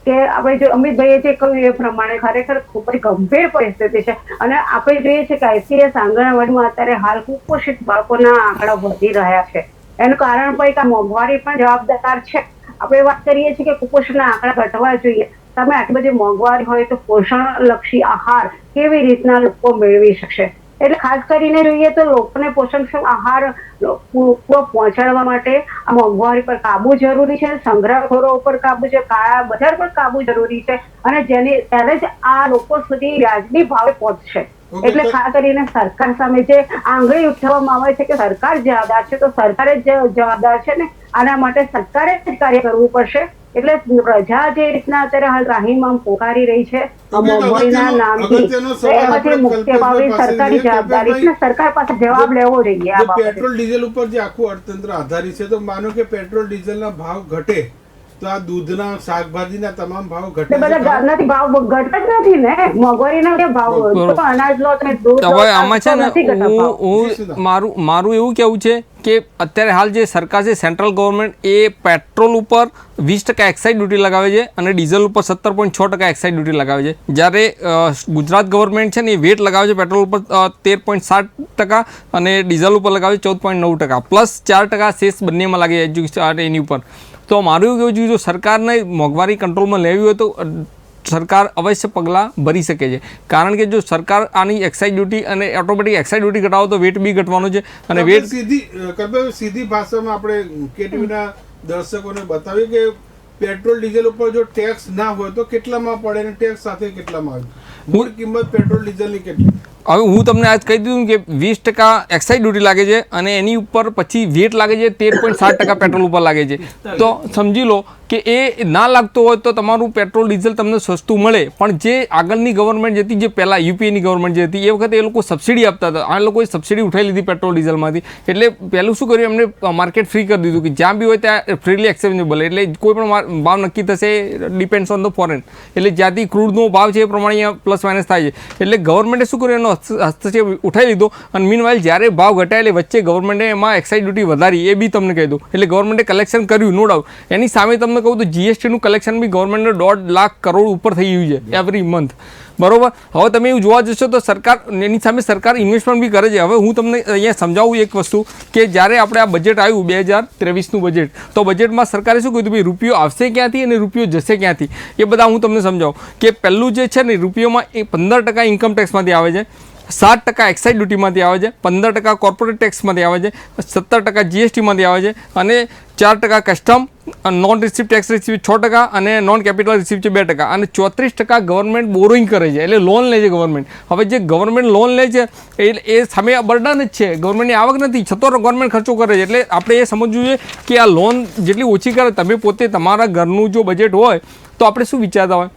કે આપણે જો અમિતભાઈએ જે કહ્યું એ પ્રમાણે ખરેખર ખૂબ જ ગંભીર પરિસ્થિતિ છે. અને આપણે જોઈએ છીએ કે આઈસીડીએસ આંગણવાડીમાં અત્યારે હાલ કુપોષિત બાળકોના આંકડા વધી રહ્યા છે. એનું કારણ પણ આ મોંઘવારી પણ જવાબદાર છે. આપણે વાત કરીએ છીએ કે કુપોષણના આંકડા ઘટવા જોઈએ. તમે આટલી બધી મોંઘવારી હોય તો પોષણલક્ષી આહાર કેવી રીતના લોકો મેળવી શકશે? એટલે ખાસ કરીને જોઈએ તો લોકોને પોષણક્ષમ આહાર પહોંચાડવા માટે આ મોંઘવારી પર કાબુ જરૂરી છે, સંગ્રહખોરો ઉપર કાબુ છે, કાળા બજાર પર કાબુ જરૂરી છે અને ત્યારે જ આ લોકો સુધી વ્યાજબી ભાવે પહોંચશે. એટલે ખાસ કરીને સરકાર સામે જે આંગળી ઉઠાવવામાં આવે છે કે સરકાર જવાબદાર છે, તો સરકારે જ જવાબદાર છે ને આના માટે સરકારે જ કાર્ય કરવું પડશે. એટલે પ્રજા જે રીતના અત્યારે હાલ રાહીમામ પોકારી રહી છે મોંઘવારીના નામથી, એમાંથી મુક્તિ અપાવવી સરકારી જવાબદારી છે. સરકાર પાસે જવાબ લેવો જોઈએ આ બાબતે. પેટ્રોલ ડીઝલ ઉપર જે આખું અર્થતંત્ર આધારિત છે તો માનો કે પેટ્રોલ ડીઝલના ભાવ ઘટે તો આ દૂધના શાકભાજીના તમામ ભાવ એટલે ઘટે બધા છે. નથી, ભાવ ઘટતા જ નથી ને, મોંઘવારીના કે ભાવ બરોબર. તો અનાજ લો તમે દૂધ લો, હવે આમાં છે ને નથી ઘટતા ભાવ. મારું એવું કેવું છે કે અત્યારે હાલ જે સરકાર છે સેન્ટ્રલ ગવર્મેન્ટ એ પેટ્રોલ ઉપર 20% એક્સાઇઝ ડ્યુટી લગાવે છે અને ડીઝલ ઉપર 17.6% એક્સાઇઝ ડ્યુટી લગાવે છે. જ્યારે ગુજરાત ગવર્મેન્ટ છે ને એ વેટ લગાવે છે પેટ્રોલ ઉપર 13.7% અને ડીઝલ ઉપર લગાવે છે 14.9%, પ્લસ 4% સેસ બંનેમાં લાગે એજ્યુકેશન એની ઉપર. તો મારું એવું કહેવું છે જો સરકારને મોંઘવારી કંટ્રોલમાં લેવી હોય તો સરકાર અવશ્ય પગલાં ભરી શકે છે. કારણ કે જો સરકાર આની એક્સાઇઝ ડ્યુટી અને ઓટોમેટિક એક્સાઇઝ ડ્યુટી ઘટાડો તો વેટ બી ઘટવાનો છે અને વેટ સીધી ભાષામાં આપણે કેટીવીના દર્શકોને બતાવીએ કે પેટ્રોલ ડીઝલ ઉપર જો ટેક્સ ના હોય તો કેટલામાં પડે અને ટેક્સ સાથે કેટલામાં આવે, મૂળ કિંમત પેટ્રોલ ડીઝલની કેટલી? હવે હું તમને આજ કહી દીધું કે 20% એક્સાઇઝ ડ્યુટી લાગે છે અને એની ઉપર પછી વેટ લાગે છે 13.7% પેટ્રોલ ઉપર લાગે છે. તો સમજી લો કે એ ના લાગતો હોય તો તમારું પેટ્રોલ ડીઝલ તમને સસ્તું મળે. પણ જે આગળની ગવર્મેન્ટ હતી, જે પહેલાં યુપીએની ગવર્મેન્ટ જે હતી, એ વખતે એ લોકો સબસિડી આપતા હતા. આ લોકોએ સબસિડી ઉઠાવી લીધી પેટ્રોલ ડીઝલમાંથી. એટલે પહેલું શું કર્યું, એમને માર્કેટ ફ્રી કરી દીધું કે જ્યાં બી હોય ત્યાં ફ્રીલી એક્સેપ્ટેબલ. એટલે કોઈ પણ ભાવ નક્કી થશે, ડિપેન્ડ્સ ઓન ધ ફોરેન. એટલે જ્યાંથી ક્રૂડનો ભાવ છે એ પ્રમાણે અહીંયા પ્લસ માઇનસ થાય છે. એટલે ગવર્મેન્ટે શું કર્યું, એનો હસ્તક્ષેપ ઉઠાવી લીધો. અને મીનવાઇલ જ્યારે ભાવ ઘટાય એટલે વચ્ચે ગવર્મેન્ટે એમાં એક્સાઇઝ ડ્યુટી વધારી, એ બી તમને કહી દઉં. એટલે ગવર્મેન્ટે કલેક્શન કર્યું, નો ડાઉટ. એની સામે તમને કહું તો જીએસટીનું કલેક્શન બી ગવર્મેન્ટને 1.5 લાખ કરોડ ઉપર થઈ ગયું છે એવરી મંથ. બરોબર. હવે તમે એવું જોવા જશો તો સરકાર એની સામે સરકાર ઇન્વેસ્ટમેન્ટ બી કરે છે. હવે હું તમને અહીંયા સમજાવું એક વસ્તુ કે જ્યારે આપણે આ બજેટ આવ્યું 2023નું બજેટ, તો બજેટમાં સરકારે શું કહ્યું, ભાઈ રૂપિયો આવશે ક્યાંથી અને રૂપિયો જશે ક્યાંથી, એ બધા હું તમને સમજાવું. કે પહેલું જે છે ને રૂપિયોમાં એ 15% ઇન્કમ ટેક્સમાંથી આવે છે, 7% એક્સાઇઝ ડ્યુટીમાંથી આવે છે, 15% કોર્પોરેટ ટેક્સમાંથી આવે છે, 17% જીએસટીમાંથી આવે છે અને 4% custom, non receipt tax receipt 6% અને નોન કેપિટલ રિસીપ્ટ છે 2% અને 34% ગવર્મેન્ટ બોરોઈંગ કરે છે, એટલે લોન લે છે ગવર્મેન્ટ. હવે જે ગવર્મેન્ટ લોન લે છે એ સામે બર્ડન જ છે, ગવર્મેન્ટની આવક નથી, છતાં ગવર્મેન્ટ ખર્ચો કરે છે. એટલે આપણે એ સમજવું જોઈએ કે આ લોન જેટલી ઓછી કરે, તમે પોતે તમારા ઘરનું જો બજેટ હોય તો આપણે શું વિચારતા હોય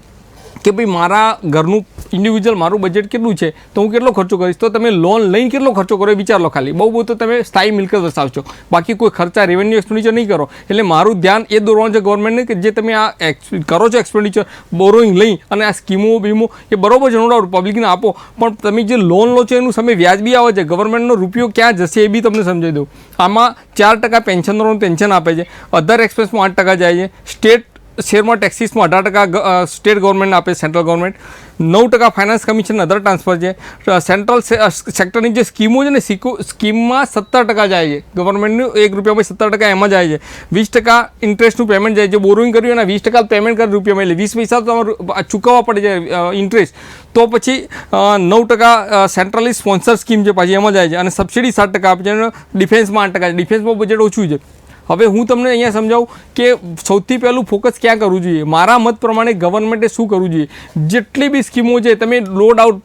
કે ભાઈ મારા ઘરનું ઇન્ડિવિજ્યુઅલ મારું બજેટ કેટલું છે તો હું કેટલો ખર્ચો કરીશ, તો તમે લોન લઈને કેટલો ખર્ચો કરો એ વિચાર લો. ખાલી બહુ તો તમે સ્થાયી મિલકત વસાવશો, બાકી કોઈ ખર્ચા રેવન્યુ એક્સપેન્ડિચર નહીં કરો. એટલે મારું ધ્યાન એ દોરવાનું છે ગવર્મેન્ટને કે જે તમે આ કરો છો એક્સપેન્ડિચર બોરોઈંગ લઈ અને આ સ્કીમો બીમો એ બરોબર છે, નો ડાઉટ પબ્લિકને આપો, પણ તમે જે લોન લો છો એનું સામે વ્યાજ બી આવે છે. ગવર્મેન્ટનો રૂપિયો ક્યાં જશે એ બી તમને સમજાવી દઉં. આમાં 4% પેન્શનરોનું પેન્શન આપે છે, અધર એક્સપેન્સમાં 8% જાય છે, સ્ટેટ શેરમાં ટેક્સીસમાં 18% સ્ટેટ ગવર્મેન્ટ આપે, સેન્ટ્રલ ગવર્મેન્ટ 9% ફાઇનાન્સ કમિશન અધર ટ્રાન્સફર છે. સેન્ટ્રલ સેક્ટરની જે સ્કીમો છે ને સ્કીમમાં 17% જાય છે, ગવર્મેન્ટનું 1 રૂપિયામાં 17% એમાં જાય છે. 20% ઇન્ટરેસ્ટનું પેમેન્ટ જાય છે, બોરોઈંગ કર્યું અને 20% પેમેન્ટ કરે રૂપિયામાં, એટલે 20 પૈસા તમારે ચૂકવવા પડે છે ઇન્ટરેસ્ટ. તો પછી 9% સેન્ટ્રલી સ્પોન્સર સ્કીમ છે પાછી એમાં જાય છે અને સબસિડી 7% આપે છે. ડિફેન્સમાં 8%, ડિફેન્સમાં બજેટ ઓછું છે. હવે હું તમને અહીંયા સમજાવું કે સૌથી પહેલું ફોકસ ક્યાં કરવું જોઈએ. મારા મત પ્રમાણે ગવર્મેન્ટે શું કરવું જોઈએ, જેટલી બી સ્કીમો છે તમે નો ડાઉટ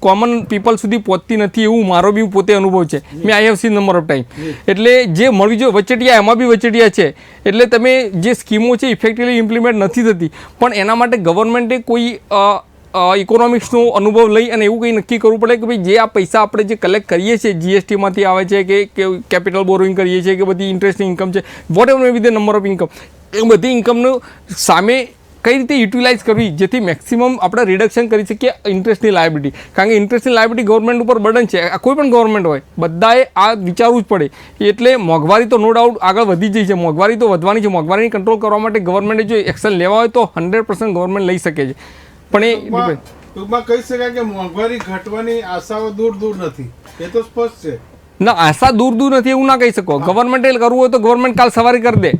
કોમન પીપલ સુધી પહોંચતી નથી, એવું મારો બી પોતે અનુભવ છે. મેં I have seen number of time. એટલે જે મળવી જોઈએ વચેટિયા, એમાં બી વચેટિયા છે. એટલે તમે જે સ્કીમો છે ઇફેક્ટિવલી ઇમ્પ્લિમેન્ટ નથી થતી, પણ એના માટે ગવર્મેન્ટે કોઈ ઇકોનોમિક્સનો અનુભવ લઈ અને એવું કંઈ નક્કી કરવું પડે કે ભાઈ જે આ પૈસા આપણે જે કલેક્ટ કરીએ છીએ જીએસટીમાંથી આવે છે કે કેપિટલ બોરોઈંગ કરીએ છીએ કે બધી ઇન્ટરેસ્ટની ઇન્કમ છે, whatever may be the number of income, એ બધી ઇન્કમનું સામે કઈ રીતે યુટિલાઇઝ કરવી જેથી મેક્સિમમ આપણે રિડક્શન કરી શકીએ ઇન્ટરેસ્ટની લાયબિલિટી. કારણ કે ઇન્ટરેસ્ટની લાયબિલિટી ગવર્મેન્ટ ઉપર બર્ડન છે, કોઈ પણ ગવર્મેન્ટ હોય, બધાએ આ વિચારવું જ પડે. એટલે મોંઘવારી તો નો ડાઉટ આગળ વધી જઈ છે, મોંઘવારી તો વધવાની છે. મોંઘવારીને કંટ્રોલ કરવા માટે ગવર્મેન્ટે જો એક્શન લેવા હોય તો 100% ગવર્મેન્ટ લઈ શકે છે. પણ એ ટૂંકમાં કહી શકાય કે મોંઘવારી ઘટવાની આશાઓ દૂર નથી, એ તો સ્પષ્ટ છે. ના, આશા દૂર નથી એવું ના કહી શકો. ગવર્મેન્ટે કરવું હોય તો ગવર્મેન્ટ કાલ સવારે કરી દે,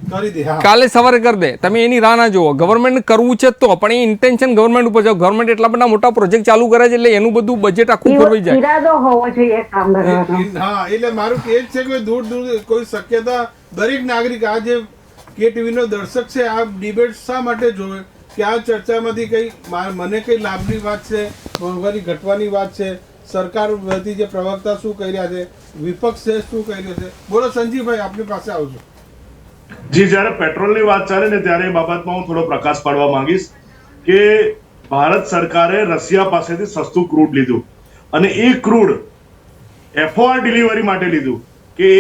કાલે સવારે કરી દે, તમે એની રાહ ના જુઓ. ગવર્મેન્ટ કરવું છે તો, પણ એ ઇન્ટેન્શન ગવર્મેન્ટ ઉપર જાઓ. ગવર્મેન્ટ એટલા બધા મોટા પ્રોજેક્ટ ચાલુ કરે છે એટલે એનું બધું બજેટ આખું ફરવાઈ જાય. ઈરાદો હોવો જોઈએ કામ કરવાનો. હા, એટલે મારું એ જ છે કે દૂર કોઈ શક્યતા દરેક નાગરિક, આ જે કેટીવીનો દર્શક છે, આ ડિબેટ શા માટે જોવે કે આ ચર્ચામાંથી કંઈ મને કંઈ લાભની વાત છે, મોંઘવારી ઘટવાની વાત છે, સરકાર વતી જે પ્રવક્તા શું કહી રહ્યા છે, વિપક્ષ છે શું કહી રહ્યો છે. બોલો સંજીવભાઈ, આપની પાસે આવજો. જી, જ્યારે પેટ્રોલની વાત ચાલે ને ત્યારે એ બાબતમાં હું થોડો પ્રકાશ પાડવા માંગીશ કે ભારત સરકારે રશિયા પાસેથી સસ્તું ક્રૂડ લીધું અને એ ક્રૂડ FOR ડિલિવરી માટે લીધું કે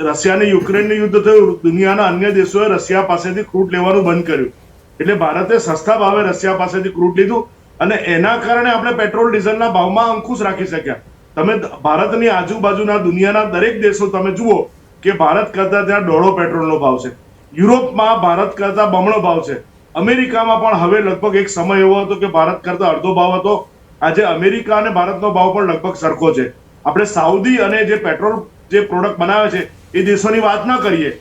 રશિયા અને યુક્રેનનું યુદ્ધ થયું, દુનિયાના અન્ય દેશોએ રશિયા પાસેથી ક્રૂડ લેવાનું બંધ કર્યું, એટલે ભારતે સસ્તા ભાવે રશિયા પાસેથી ક્રૂડ લીધું અને એના કારણે આપણે પેટ્રોલ ડીઝલના ભાવમાં અંકુશ રાખી શક્યા. તમે ભારતની આજુબાજુના દુનિયાના દરેક દેશો તમે જુઓ કે ભારત કરતા ત્યાં દોઢો પેટ્રોલનો ભાવ છે, યુરોપમાં ભારત કરતા બમણો ભાવ છે, અમેરિકામાં પણ હવે લગભગ એક સમય એવો હતો કે ભારત કરતા અડધો ભાવ હતો. આજે અમેરિકા અને ભારતનો ભાવ પણ લગભગ સરખો છે. આપણે સાઉદી અને જે પેટ્રોલ જે પ્રોડક્ટ બનાવે છે એ દેશોની વાત ન કરીએ,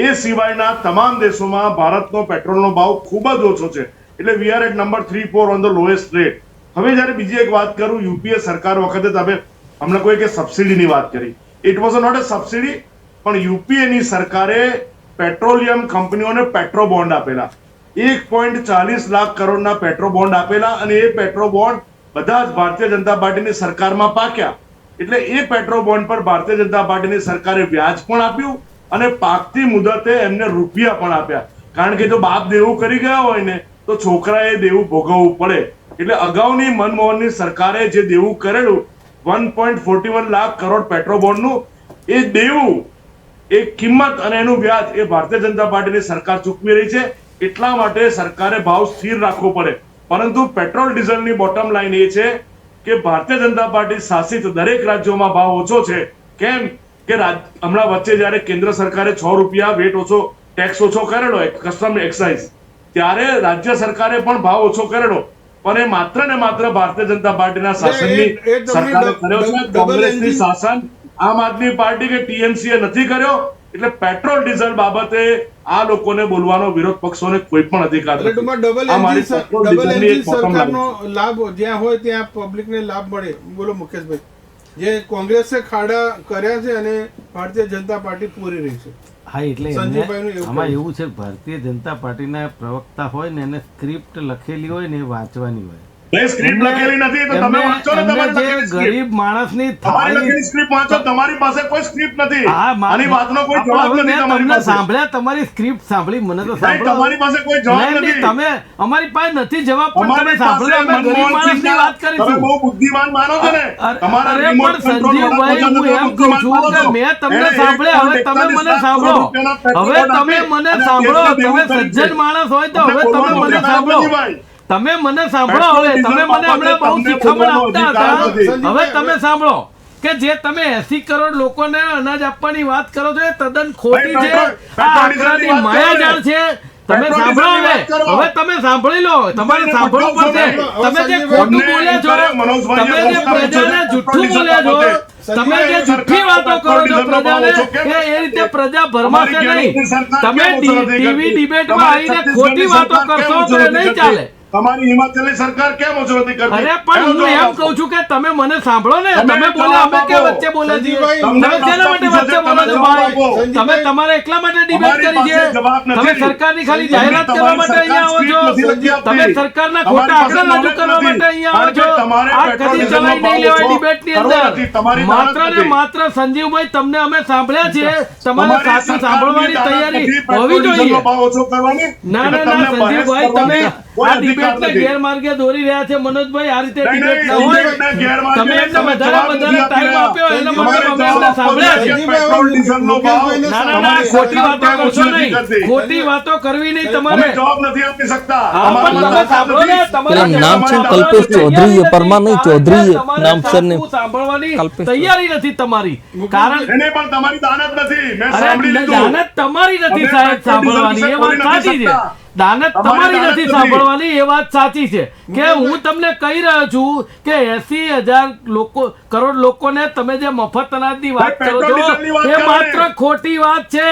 એ સિવાયના તમામ દેશોમાં ભારતનો પેટ્રોલનો ભાવ ખૂબ જ ઓછો છે. એટલે we are at number 3-4 on the lowest rate. હવે જ્યારે બીજી એક વાત કરું, યુપીએ સરકાર વખતે તમે હમણાં કોઈ કે સબસિડીની વાત કરી, it was not a subsidy, પણ યુપીએની સરકારે પેટ્રોલિયમ કંપનીઓને પેટ્રો બોન્ડ આપેલા, 1.40 લાખ કરોડના પેટ્રો બોન્ડ આપેલા અને એ પેટ્રો બોન્ડ બધા જ ભારતીય જનતા પાર્ટીની સરકારમાં પાક્યા. એટલે એ પેટ્રો બોન્ડ પર ભારતીય જનતા પાર્ટીની સરકારે વ્યાજ પણ આપ્યું અને પાકતી મુદતે એમને રૂપિયા પણ આપ્યા. કારણ કે જો બાપ દેવું કરી ગયા હોય ને તો છોકરાએ દેવું ભોગવવું પડે. એટલે અગાઉની મનમોહનની સરકારે જે દેવું કરેલું 1.41 લાખ કરોડ પેટ્રો બોન્ડનું, એ દેવું, એ કિંમત અને એનું વ્યાજ એ ભારતીય જનતા પાર્ટીની સરકાર ચૂકવી રહી છે. એટલા માટે સરકારે ભાવ સ્થિર રાખવો પડે. પરંતુ પેટ્રોલ ડીઝલની બોટમ લાઈન એ છે કે ભારતીય જનતા પાર્ટી શાસિત દરેક રાજ્યોમાં ભાવ ઓછો છે. કેમ કે હમણાં વચ્ચે જયારે કેન્દ્ર સરકારે 6 રૂપિયા વેટ ઓછો, ટેક્સ ઓછો કરેલો કસ્ટમ એક્સાઇઝ, ત્યારે રાજ્ય સરકારે પણ ભાવ ઓછો કરેલો, પણ એ માત્ર ને માત્ર ભારતીય જનતા પાર્ટીના શાસનની સરકારે કર્યો છે. કોંગ્રેસની શાસન, આમ આદમી પાર્ટી કે ટીએમસીએ નથી કર્યો. એટલે પેટ્રોલ ડીઝલ બાબતે આ લોકોને બોલવાનો વિરોધ પક્ષોને કોઈ પણ અધિકાર નથી. ડબલ એન્જિન સરકારનો લાભ જ્યાં હોય ત્યાં પબ્લિકને લાભ મળે. બોલો મુકેશભાઈ, જે કોંગ્રેસે ખાડા કર્યા છે અને ભારતીય જનતા પાર્ટી પૂરી રહી છે. હા, એટલે આમાં એવું છે, ભારતીય જનતા પાર્ટીના પ્રવક્તા હોય ને એને સ્ક્રિપ્ટ લખેલી હોય ને એ વાંચવાની હોય. ગરીબ માણસની સ્ક્રિપ્ટ વાંચો, તમારી પાસે કોઈ સ્ક્રિપ્ટ નથી. આની વાતનો કોઈ જવાબ નથી. તમને સાંભળ્યા, તમારી સ્ક્રિપ્ટ સાંભળી, મને તો તમારી પાસે કોઈ જવાબ નથી. તમે અમારી પાસે નથી જવાબ, પણ તમે સાંભળ્યો. અમે ગરીબ માણસની વાત કરીશું. તમે બહુ બુદ્ધિમાન માનો છો ને. તમારા પણ સંજીવભાઈ, હું એમ કહું છું કે મેં તમને સાંભળ્યા, હવે તમે મને સાંભળો. હવે તમે મને સાંભળો. તમે સજ્જન માણસ હોય તો હવે તમે મને સાંભળો. તમે મને સાંભળો. હવે તમે મને હમણાં બહુ શિખામણ આપતા હતા, હવે તમે સાંભળો કે જે તમે 80 કરોડ લોકોને અનાજ આપવાની વાત કરો છો એ તદ્દન ખોટી છે. આ આંકડાની માયાજાળ છે. તમે સાંભળો. હવે તમે સાંભળી લો. તમારે સાંભળવું પડશે. તમે જે ખોટું બોલ્યા છો, તમે જે પ્રજાને જુઠ્ઠું બોલ્યા છો, તમે જે જુઠ્ઠી વાતો કરો છો પ્રજાને, એ રીતે પ્રજા ભરમાશે નહીં. તમે ટીવી ડિબેટમાં આવીને ખોટી વાતો કરશો તો એ નહીં ચાલે. તમારી હિમાચલની સરકાર કેમ ઓછો નથી કરતી? અરે પણ હું એમ કહું છું કે તમે મને સાંભળો ને. તમે બોલ્યા, અમે કે વચ્ચે બોલ્યા છીએ? તમે શેના માટે વચ્ચે બોલો છો ભાઈ? તમે તમારે એકલા માટે ડિબેટ કરી છે? તમે સરકારની ખાલી જાહેરાત કરવા માટે અહીંયા આવો છો? તમે સરકારના ખોટા આંકડા રજૂ કરવા માટે અહીંયા આવો છો? આ કદી ચલાવી નહીં લેવાય ડિબેટની અંદર. માત્ર ને માત્ર સંજીવભાઈ, તમને અમે સાંભળ્યા છે, તમારે સાચું સાંભળવાની તૈયારી હોવી જોઈએ. ના ના ના સંજીવભાઈ, તમે આ ડિબેટને ગેરમાર્ગે દોરી રહ્યા છે. મનોજભાઈ, આ રીતે ડિબેટ ન હોય. તમે એમને વધારે ટાઈમ આપ્યો એના માટે અમે એમને સાંભળ્યા છે. ના ના ના, ખોટી વાતો કરશો નહીં. ખોટી વાતો કરવી નહીં તમારે. જવાબ નથી આપી શકતા. તમે સાંભળો ને. તમારા નામ છે કલ્પેશ ચૌધરી, પરમાર નહીં ચૌધરી નામ છે ને. સાંભળવાની તૈયારી નથી તમારી. કારણ એને પણ તમારી દાનત નથી. મેં સાંભળી લીધું. દાનત તમારી નથી સાહેબ સાંભળવાની, એ વાત સાચી છે. દાનત તમારી નથી સાંભળવાની, એ વાત સાચી છે. કે હું તમને કહી રહ્યો છું કે 80,000 કરોડ લોકોને તમે જે મફત અનાજની વાત કરો છો એ માત્ર ખોટી વાત છે.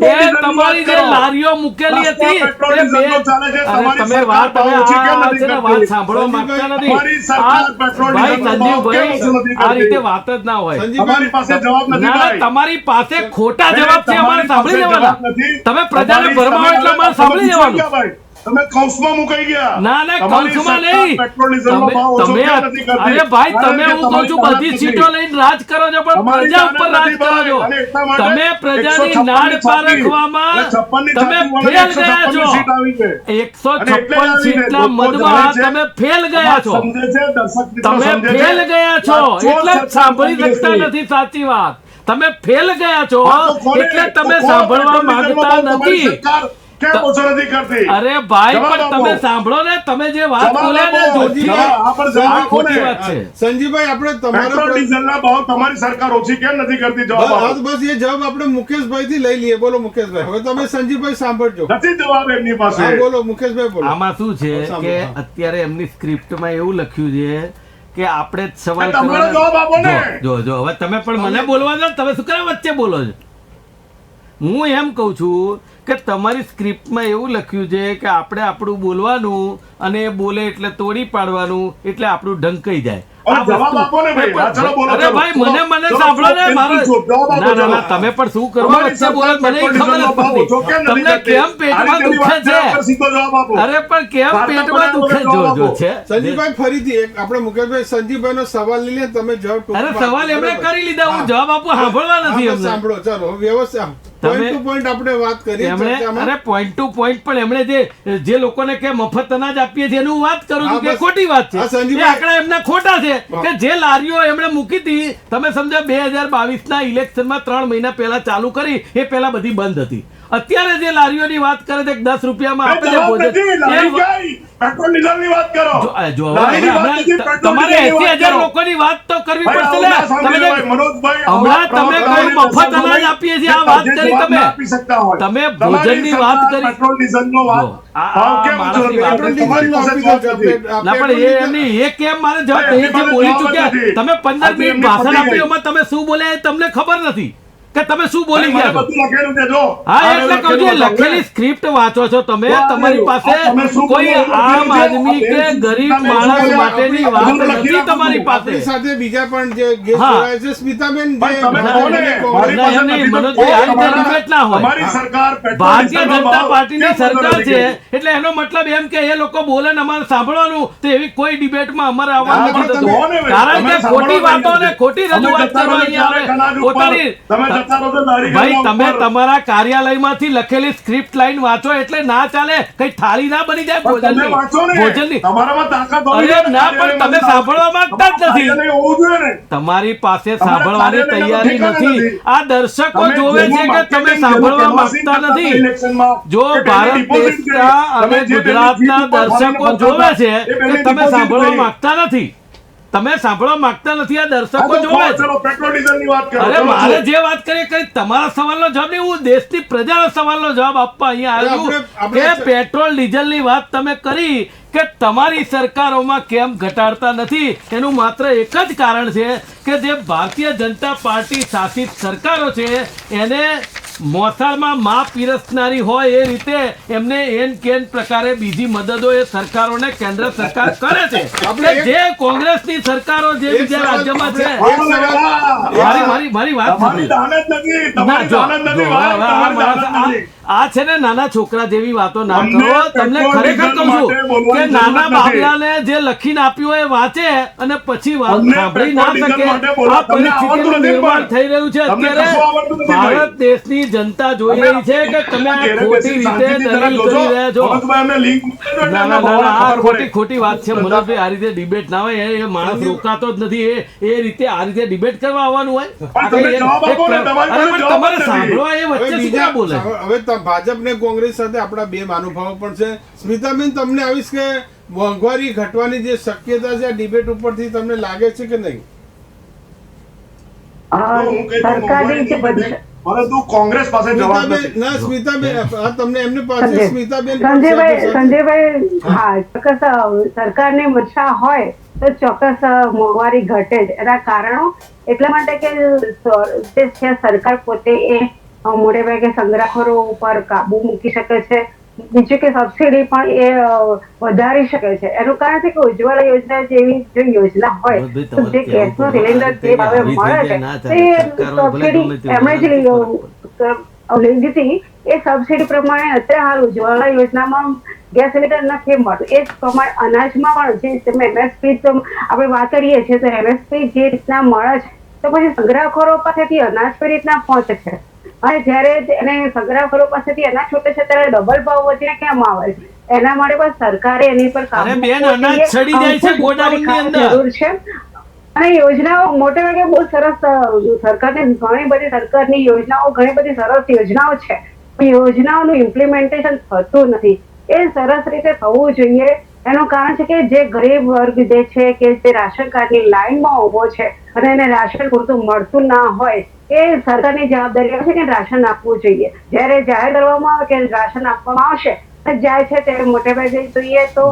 એ તમારી જે લારીઓ મૂકેલી હતી, તમે વાત વાત સાંભળવા માંગતા નથી. ભાઈ સંજીવભાઈ, આ રીતે વાત જ ના હોય. તમારી પાસે ખોટા જવાબ છે, અમારે સાંભળી લેવાના. તમે પ્રજાને ભરમાવો એટલે અમારે સાંભળી લેવાનું. તમે કૌંસમાં મુકાઈ ગયા. ના ના, કૌંસમાં નહીં. અરે ભાઈ, તમે હું કહું છું બધી સીટો લઈને રાજ કરો છો, પણ પ્રજા ઉપર રાજ કરો છો. તમે પ્રજાની નાડ પારખવામાં તમે ફેલ ગયા છો. 156 સીટના મતમાં તમે ફેલ ગયા છો. તમે ફેલ ગયા છો એટલે સાંભળી શકતા નથી સાચી વાત. તમે ફેલ ગયા છો એટલે તમે સાંભળવા માંગતા નથી. અરે ભાઈ પણ તમે સાંભળો ને, તમે જે વાત બોલ્યા ને ખોટી વાત છે. સંજીવભાઈ આપણે તમારો ડીઝલના ભાવ તમારી સરકાર ઓછી કેમ નથી કરતી? જવાબ બસ એ જવાબ આપણે મુકેશભાઈ થી લઈ લઈએ. બોલો મુકેશભાઈ. હવે તમે સંજીવભાઈ સાંભળજો. નથી જવાબ એમની પાસે. બોલો મુકેશભાઈ બોલો. આમાં શું છે કે અત્યારે એમની સ્ક્રિપ્ટમાં એવું લખ્યું છે કે આપણે જ સવાલ તમારો જવાબ આપો ને. જો હવે તમે પણ મને બોલવા દો, તમે શું કરવા વચ્ચે બોલો છો? હું એમ કહું છું કે તમારી સ્ક્રિપ્ટમાં એવું લખ્યું છે કે આપણે આપણું બોલવાનું અને બોલે એટલે તોડી પાડવાનું, એટલે આપણું ઢંકાઈ જાય. જવાબ આપો ને ભાઈ. અરે ભાઈ મને સાંભળો ને મારો. ના તમે પણ શું કરવા વચ્ચે બોલો મને ખબર નથી પડતી. તમને કેમ પેટમાં દુખે છે? અરે પણ કેમ પેટમાં દુખે જો છે? સંજીવભાઈ ફરીથી એક આપણે મુકેશભાઈ સંજીવભાઈ નો સવાલ લઈ લે, તમે જવાબ. અરે સવાલ એમણે કરી લીધા, હું જવાબ આપું, સાંભળવા નથી એમને. સાંભળો ચાલો વ્યવસ્થિત પોઈન્ટ ટુ પોઈન્ટ આપણે વાત કરીએ. અરે પોઈન્ટ ટુ પોઈન્ટ પણ એમણે જે લોકોને કે મફત અનાજ આપીએ છીએ એનું વાત કરું છું કે ખોટી વાત છે. એ આંકડા એમના ખોટા છે કે જે લારીઓ એમણે મૂકી હતી, તમે સમજો 2022 ઇલેક્શનમાં 3 મહિના પહેલા ચાલુ કરી, એ પહેલા બધી બંધ હતી. અત્યારે જે લારીઓની વાત કરે છે 10 રૂપિયામાં આપે છે ભોજન, પેટ્રોલ ડીઝલની વાત કરો. તમારે 80,000 લોકોની વાત તો કરવી પડશે ને. હમણાં તમે કોઈ મફત અનાજ આપીએ છીએ આ વાત કરી, તમે ભોજનની વાત કરી. પેટ્રોલ ડીઝલનો વાત એ કેમ મારે જવાબ જે બોલી ચૂક્યા, તમે 15 મિનિટ ભાષણ આપ્યું, એમાં તમે શું બોલ્યા તમને ખબર નથી કે તમે શું બોલી ગયા છો. હા એટલે કહું છું, લખેલી સ્ક્રિપ્ટ વાંચો છો તમે, તમારી પાસે કોઈ આમ આદમી કે ગરીબ માણસ માટેની વાત નથી તમારી પાસે. સાથે બીજા પણ જે ગેસ્ટ જોડાય છે, સ્મિતાબેન ભારતીય જનતા પાર્ટીની સરકાર છે એટલે એનો મતલબ એમ કે એ લોકો બોલે ને અમારે સાંભળવાનું, તો એવી કોઈ ડિબેટમાં અમારે આવવાનું નથી થતું. કારણ કે ખોટી વાતો ને ખોટી રજૂઆત કરવા અહીંયા પોતાની. ભાઈ તમે તમારા કાર્યાલયમાંથી લખેલી સ્ક્રિપ્ટ લાઈન વાંચો એટલે ના ચાલે. કઈ થાળી ના બની જાય ભોજનની. અરે ના, પણ તમે સાંભળવા માંગતા જ નથી. તમારી પાસે સાંભળવાની તૈયારી નથી. આ દર્શકો જોવે છે કે તમે સાંભળવા માંગતા નથી. જો ભારત દેશના અને ગુજરાતના દર્શકો જોવે છે કે તમે સાંભળવા માંગતા નથી. તમે સાંભળવા માંગતા નથી, આ દર્શકો જોવે છે. અરે મારે જે વાત કરીએ કરી, તમારા સવાલનો જવાબ નહીં, હું દેશની પ્રજાના સવાલનો જવાબ આપવા અહીંયા આવ્યું કે પેટ્રોલ ડીઝલની વાત તમે કરી કે તમારી સરકારોમાં કેમ ઘટાડતા નથી. એનું માત્ર એક જ કારણ છે કે જે ભારતીય જનતા પાર્ટી શાસિત સરકારો છે એને મોસાળમાં માં પીરસનારી હોય એ રીતે એમને એન કેન પ્રકારે બીજી મદદો એ સરકારોને કેન્દ્ર સરકાર કરે છે. જે કોંગ્રેસની સરકારો જે બીજા રાજ્યમાં છે, મારી વાત આ છે ને, નાના છોકરા જેવી વાતો ના કરો. તમને ખરેખર કહું છું કે નાના બાબલાને જે લખીને આપ્યું એ વાંચે અને પછી સાંભળી ના શકે. આ પરિસ્થિતિનું નિર્માણ થઈ રહ્યું છે અત્યારે. ભારત દેશની જનતા જોઈ રહી છે કે તમે આ ખોટી રીતે દલીલ કરી રહ્યા છો. આ ખોટી વાત છે મનોજભાઈ. આ રીતે ડિબેટ ના હોય, એ માણસ રોકાતો જ નથી. એ રીતે આ રીતે ડિબેટ કરવા આવવાનું હોય. તમારે સાંભળવા એ વચ્ચે શું બોલે. ભાજપ ને કોંગ્રેસ સાથે આપણા બે મહાનુભાવો પણ છે. સ્મિતાબેન, તમને આવીશ કે મોંઘવારી ઘટવાની જે શક્યતા છે આ ડિબેટ ઉપરથી તમને લાગે છે કે નહીં? પરંતુ કોંગ્રેસ પાસે જવાબ નથી. ના સ્મિતાબેન, તમને એમને પાસે સ્મિતાબેન સંજયભાઈ, હા ચોક્કસ સરકારની મરચા હોય તો ચોક્કસ મોંઘવારી ઘટે જ. એના કારણો એટલા માટે કે જે છે સરકાર પોતે એ મોટે ભાગે સંગ્રહખોરો ઉપર કાબુ મૂકી શકે છે. બીજું કે સબસિડી પણ એ વધારી શકે છે. એનું કારણ છે કે ઉજ્જવલા યોજના જેવી જો યોજના હોય તો જે ગેસનો સિલિન્ડર જે ભાવે મળે છે તે સબસિડી એમણે જે લઈ લીધી એ સબસિડી પ્રમાણે અત્યારે હાલ ઉજ્જવલા યોજનામાં ગેસ સિલિન્ડર નથી મળતું. એ જ પ્રમાણે અનાજમાં પણ જે તમે એમએસપી આપણે વાત કરીએ છીએ તો એમએસપી જે રીતના મળે છે તો પછી સંગ્રહખોરો પાસેથી અનાજ કઈ રીતના પહોંચે છે. અને જયારે એને સંગ્રહખોરો પાસેથી અનાજ છૂટે છે ત્યારે ડબલ ભાવ વધીને કેમ આવે છે? એના માટે પણ સરકારે એની પર કાબુ જરૂર છે. અને યોજનાઓ મોટે ભાગે બહુ સરસ સરકારની ઘણી બધી સરકારની યોજનાઓ ઘણી બધી સરસ યોજનાઓ છે, યોજનાઓનું ઇમ્પ્લિમેન્ટેશન થતું નથી. એ સરસ રીતે થવું જોઈએ. એનું કારણ છે કે જે ગરીબ વર્ગ જે છે કે જે રાશન કાર્ડની લાઈનમાં ઉભો છે અને એને રાશન પૂરતું મળતું ના હોય, એ સરકારની જવાબદારી છે કે રાશન આપવું જોઈએ. જ્યારે જાહેર કરવામાં આવે કે રાશન આપવામાં આવશે જાય છે ત્યારે મોટે ભાગે જોઈએ તો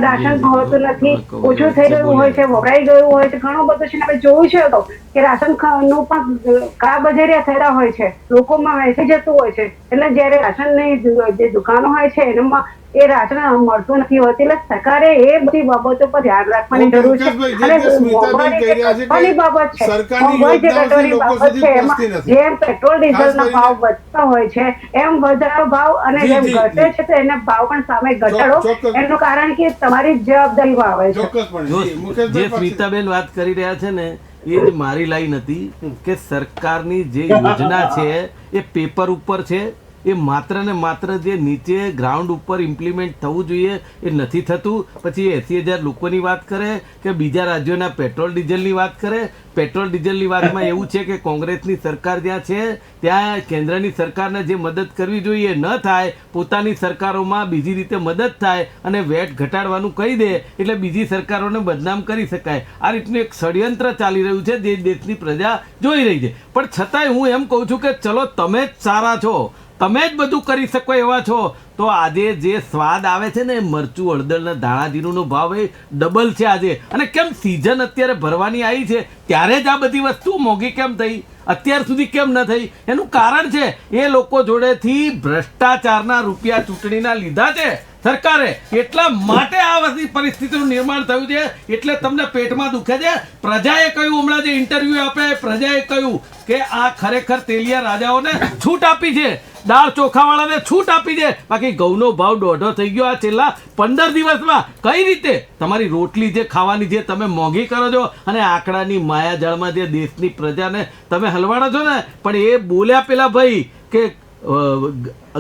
રાશન હોતું નથી, ઓછું થઈ ગયું હોય છે, વપરાઈ ગયું હોય છે, ઘણું બધું છે. આપણે જોયું છે તો કે રાશન નું પણ કાળાબજારિયા થયેલા હોય છે, લોકોમાં વેચી જતું હોય છે. એટલે જયારે રાશનની જે દુકાનો હોય છે એમાં એ રાશન મળતું નથી હોતું. એટલે સરકારે એ બધી બાબતો પર ધ્યાન રાખવાની જરૂર છે. અને મોંઘવારી બાબત છે, મોંઘવારી જે ઘટવાની બાબત છે એમાં જેમ પેટ્રોલ ડીઝલના ભાવ વધતા હોય છે એમ વધારો ભાવ અને જેમ ઘટે છે તો એના ભાવ પણ સામે ઘટાડો. એનું કારણ કે તમારી જવાબદારીમાં આવે છે. જે સ્મિતાબેન વાત કરી રહ્યા છે ને એ જ મારી લાઈન હતી કે સરકારની જે યોજના છે એ પેપર ઉપર છે, એ માત્ર ને માત્ર જે નીચે ગ્રાઉન્ડ ઉપર ઇમ્પ્લિમેન્ટ થવું જોઈએ એ નથી થતું. પછી 80,000 લોકોની વાત કરે કે બીજા રાજ્યોના પેટ્રોલ ડીઝલની વાત કરે. પેટ્રોલ ડીઝલની વાતમાં એવું છે કે કોંગ્રેસની સરકાર જ્યાં છે ત્યાં કેન્દ્રની સરકારને જે મદદ કરવી જોઈએ ન થાય, પોતાની સરકારોમાં બીજી રીતે મદદ થાય અને વેટ ઘટાડવાનું કહી દે એટલે બીજી સરકારોને બદનામ કરી શકાય. આ રીતનું એક ષડયંત્ર ચાલી રહ્યું છે જે દેશની પ્રજા જોઈ રહી છે. પણ છતાંય હું એમ કહું છું કે ચલો તમે જ સારા છો, તમે જ બધું કરી શકો એવા છો, તો આજે જે સ્વાદ આવે છે ને મરચું હળદરના ધાણાજીરુંનો ભાવ એ ડબલ છે આજે. અને કેમ સિઝન અત્યારે ભરવાની આવી છે ત્યારે જ આ બધી વસ્તુ મોંઘી કેમ થઈ, અત્યાર સુધી કેમ ન થઈ? એનું કારણ છે એ લોકો જોડેથી ભ્રષ્ટાચારના રૂપિયા ચૂંટણીના લીધા છે સરકારે, એટલા માટે આ બધી પરિસ્થિતિનું નિર્માણ થયું છે. એટલે તમને પેટમાં દુખે છે. પ્રજાએ કહ્યું, હમણાં જે ઇન્ટરવ્યુ આપે પ્રજાએ કહ્યું કે આ ખરેખર તેલિયા રાજાઓને છૂટ આપી છે, દાળ ચોખાવાળાને છૂટ આપી છે. બાકી ઘઉંનો ભાવ 1.5 થઈ ગયો આ છેલ્લા 15 દિવસમાં. કઈ રીતે તમારી રોટલી જે ખાવાની જે તમે મોંઘી કરો છો અને આંકડાની માયાજાળમાં જે દેશની પ્રજાને તમે હલવાડો છો ને, પણ એ બોલ્યા પેલા ભાઈ કે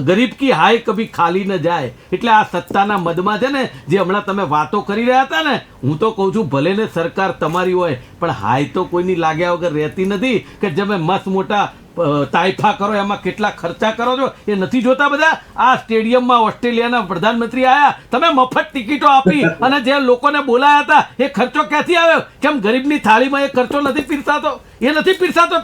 ગરીબ કી હાય કભી ખાલી ન જાય. એટલે આ સત્તાના મદમાં છે ને જે હમણાં તમે વાતો કરી રહ્યા હતા ને, હું તો કહું છું ભલે ને સરકાર તમારી હોય પણ હાય તો કોઈની લાગ્યા વગર રહેતી નથી. કે તમે મસ્ત મોટા તાઇફા કરો એમાં કેટલા ખર્ચા કરો છો એ નથી જોતા બધા? આ સ્ટેડિયમમાં ઓસ્ટ્રેલિયાના પ્રધાનમંત્રી આવ્યા, તમે મફત ટિકિટો આપી અને જે લોકોને બોલાયા હતા એ ખર્ચો ક્યાંથી આવ્યો? કેમ ગરીબની થાળીમાં એ ખર્ચો નથી પીરસાતો? એ નથી પીરસાતો.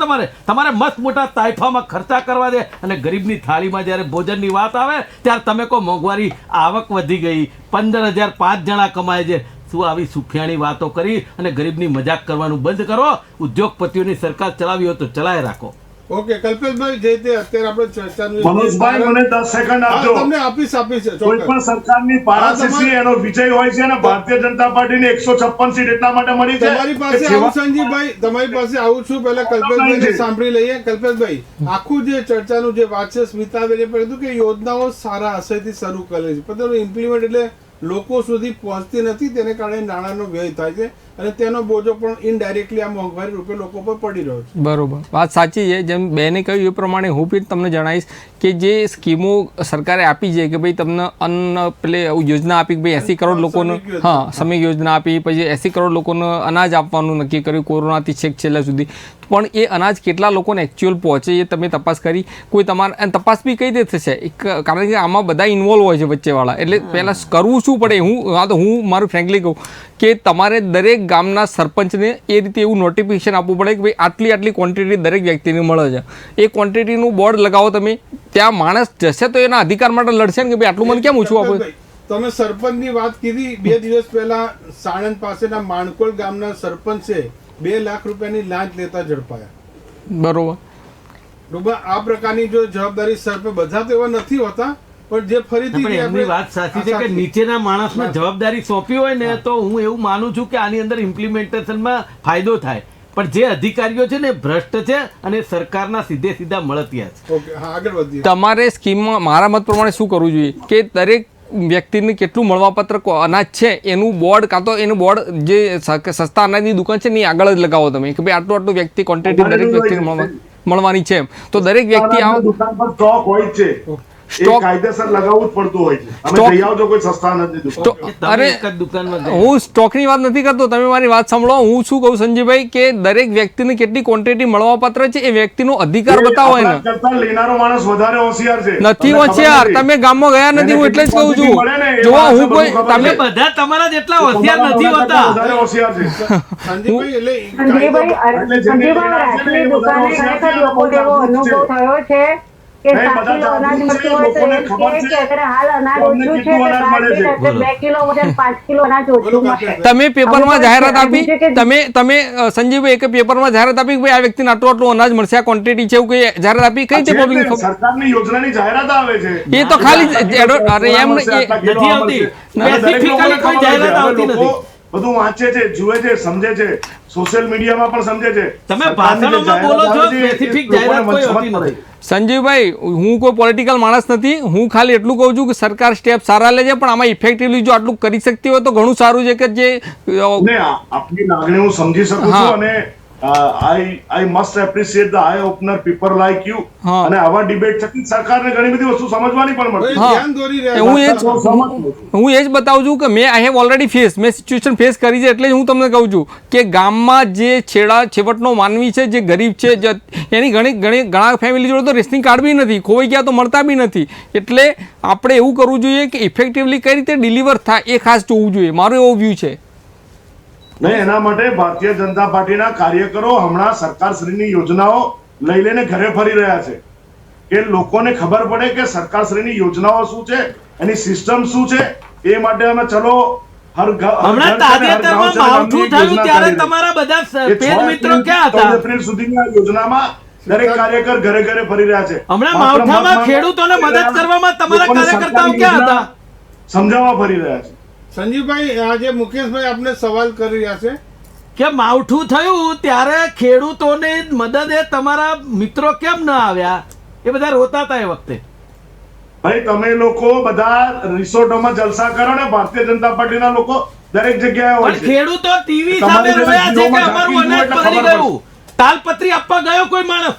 તમારે મસ્ત મોટા તાઇફામાં ખર્ચા કરવા દે અને ગરીબની થાળીમાં જ્યારે ભોજનની વાત આવે ત્યારે તમે કહો મોંઘવારી, આવક વધી ગઈ, 15,000 5 જણા કમાય છે. શું આવી સુફિયાણી વાતો કરી અને ગરીબની મજાક કરવાનું બંધ કરો. ઉદ્યોગપતિઓની સરકાર ચલાવી હોય તો ચલાવી રાખો. ઓકે કલ્પેશભાઈ, જે તે અત્યારે આપણે ચર્ચાનું મનોજભાઈ મને 10 સેકન્ડ આપજો. તમને આપીશ કોઈ પણ સરકારની પારાશીસી એનો વિજય હોય છે અને ભારતીય જનતા પાર્ટીને 156 સીટ એટલા માટે મળી છે. તમારી પાસે આવું સંજીવભાઈ, તમારી પાસે આવું છું. પહેલા કલ્પેશભાઈને સાંભળી લઈએ. કલ્પેશભાઈ, આખું જે ચર્ચાનું જે વાત છે સ્મિતાબેને કહ્યું કે યોજનાઓ સારા આશયથી શરૂ કરે છે પણ ઇમ્પ્લિમેન્ટ એટલે લોકો સુધી પહોંચતી નથી, તેને કારણે નાણાંનો વ્યય થાય છે અને તેનો બોજો પણ ઇનડાયરેક્ટલી આ મોંઘવારી રૂપે લોકો પર પડી રહ્યો છે. બરોબર, વાત સાચી છે. જેમ બેને કહ્યું એ પ્રમાણે હું પણ તમને જણાવીશ કે જે સ્કીમો સરકારે આપી છે કે ભાઈ તમને અન્ન યોજના આપી કે ભાઈ 80 કરોડ લોકોને, હા શ્રમિક યોજના આપી, પછી 80 કરોડ લોકોને અનાજ આપવાનું નક્કી કર્યું કોરોનાથી છેક છેલ્લા સુધી. પણ એ અનાજ કેટલા લોકોને એકચ્યુઅલ પહોંચે એ તમે તપાસ કરી? કોઈ તમારે તપાસ બી કઈ રીતે થશે? કારણ કે આમાં બધા ઇન્વોલ્વ હોય છે વચ્ચેવાળા. એટલે પહેલાં કરવું શું પડે? હું મારું ફ્રેન્કલી કહું કે તમારે દરેક ગામના સરપંચને એ રીતે એવું નોટિફિકેશન આપવું પડે કે ભાઈ આટલી ક્વોન્ટિટી દરેક વ્યક્તિને મળે છે. એ ક્વોન્ટિટીનું બોર્ડ લગાવો તમે, ત્યાં માણસ જશે તો એના અધિકાર માટે લડશે ને કે ભાઈ આટલું મને કેમ ઓછું આપે? તમે સરપંચની વાત કીધી. 2 દિવસ પહેલા સાણંદ પાસેના માણકોલ ગામના સરપંચે 2 લાખ રૂપિયાની લાંચ લેતા ઝડપાયા. બરોબર. આ પ્રકારની જો જવાબદારી સર પે બધા તો એવા નથી હોતા, પણ જે ફરીથી એમની વાત સાચી છે કે નીચેના માણસને જવાબદારી સોંપી હોય ને તો હું એવું માનું છું કે આની અંદર ઇમ્પ્લિમેન્ટેશનમાં ફાયદો થાય. પણ જે અધિકારીઓ છે ને ભ્રષ્ટ છે અને સરકારના સીધા મળતિયા છે. તમારે સ્કીમમાં મારા મત પ્રમાણે શું કરવું જોઈએ કે દરેક વ્યક્તિને કેટલું મળવાપત્ર અનાજ છે એનું બોર્ડ, કાં તો એનું બોર્ડ જે સસ્તા અનાજની દુકાન છે ને આગળ જ લગાવો તમે કે ભાઈ આટલું વ્યક્તિ ક્વોન્ટિટી દરેક વ્યક્તિને મળવાની છે. તો દરેક વ્યક્તિ દુકાન પર સ્ટોક હોય છે. એ કાયદેસર લગાવવું જ પડતું હોય છે. તમે જઈ આવજો કોઈ સસ્તા નથી દુકાન. અરે એક જ દુકાનમાં હું સ્ટોકની વાત નથી કરતો, તમે મારી વાત સાંભળો. હું શું કહું સંજીભાઈ કે દરેક વ્યક્તિને કેટલી ક્વોન્ટિટી મળવાપાત્ર છે એ વ્યક્તિનો અધિકાર બતાવો એને. આપણા કરતા લેનારો માણસ વધારે હોશિયાર છે. નથી હોશિયાર, તમે ગામમાં ગયા નથી, હું એટલે જ કહું છું. જો હું કોઈ તમે બધા તમારા જેટલા હોશિયાર નથી હોતા. વધારે હોશિયાર છે. સંજયભાઈ રાતની દુકાને ખરેખર લોકોને એવો અનુભવ થયો છે કે 7 કિલો અનાજ મળતું હોય તો એમ કહે કે અત્યારે હાલ અનાજ ઓછું છે તો રાત્રે 2 કિલો વજન 5 કિલો અનાજ ઓછું મળશે. તમે પેપરમાં જાહેરાત આપી, તમે સંજીવભાઈ એક પેપરમાં જાહેરાત આપી કે ભાઈ આ વ્યક્તિને આટલું આટલું અનાજ મળશે, આ ક્વોન્ટિટી છે, એવું કઈ જાહેરાત આપી? કઈ છે પબ્લિક? સરકારની યોજનાની જાહેરાત આવે છે. એ તો ખાલી અરે એમ નથી આવતી. સ્પેસિફિકલી કોઈ જાહેરાત આવતી નથી. બધું વાંચે છે, જુએ છે, સમજે છે, સોશિયલ મીડિયામાં પણ સમજે છે. તમે ભાષણોમાં બોલો છો, સ્પેસિફિક જાહેરાત કોઈ હોતી નથી. સંજીવભાઈ, હું કોઈ પોલિટિકલ માણસ નથી. હું ખાલી એટલું કહું છું કે સરકાર સ્ટેપ સારા લે છે, પણ આમાં ઇફેક્ટિવલી જો આટલું કરી શકતી હોય તો ઘણું સારું છે. કે જે આપની લાગણી હું સમજી શકું છું અને I must appreciate the eye opener people like you. અને આવા ડિબેટ થકી સરકારને ઘણી બધી વસ્તુ સમજવાની પણ મળે. હું એ જ બતાવું છું કે મેં આઈ હેવ ઓલરેડી ફેસ, મેં સિચ્યુએશન ફેસ કરી છે. એટલે જ હું તમને કહું છું કે ગામમાં જે છેવટનો માનવી છે, જે ગરીબ છે, એની ઘણા ફેમિલી જોડે તો રેશનિંગ કાર્ડ બી નથી, ખોવાઈ ગયા તો મળતા બી નથી. એટલે આપણે એવું કરવું જોઈએ કે ઇફેક્ટિવલી કઈ રીતે ડિલિવર થાય એ ખાસ જોવું જોઈએ. મારો એવો વ્યૂ છે. નહીં, એના માટે ભારતીય જનતા પાર્ટીના કાર્યકરો હમણાં સરકારશ્રીની યોજનાઓ લઈ લઈને ઘરે ફરી રહ્યા છે કે લોકોને ખબર પડે કે સરકારશ્રીની યોજનાઓ શું છે, એની સિસ્ટમ શું છે. એ માટે અમે ચલો હમણાં તાજેતરમાં માવઠું થયું ત્યારે તમારા બધા પેજ મિત્રો ક્યાં હતા? એપ્રિલ સુધીની આ યોજનામાં દરેક કાર્યકર ઘરે ઘરે ફરી રહ્યા છે. હમણાં માવઠામાં ખેડૂતોને મદદ કરવામાં તમારા કાર્યકર્તાઓ ક્યાં હતા? સમજાવવા ફરી રહ્યા છે. સંજીવભાઈ, આજે મુકેશભાઈ આપને સવાલ કરી રહ્યા છે કે માવઠું થયું ત્યારે ખેડૂતોની મદદે તમારા મિત્રો કેમ ન આવ્યા? એ બધા રોતા હતા એ વખતે. ભાઈ, તમે લોકો બધા રિસોર્ટોમાં જલસા કરો ને, ભારતીય જનતા પાર્ટીના લોકો દરેક જગ્યાએ હોય છે. ખેડૂતો ટીવી સામે રોયા છે કે અમારું અનાજ પકડી ગયું. તાલપત્રી આપવા ગયો કોઈ માણસ?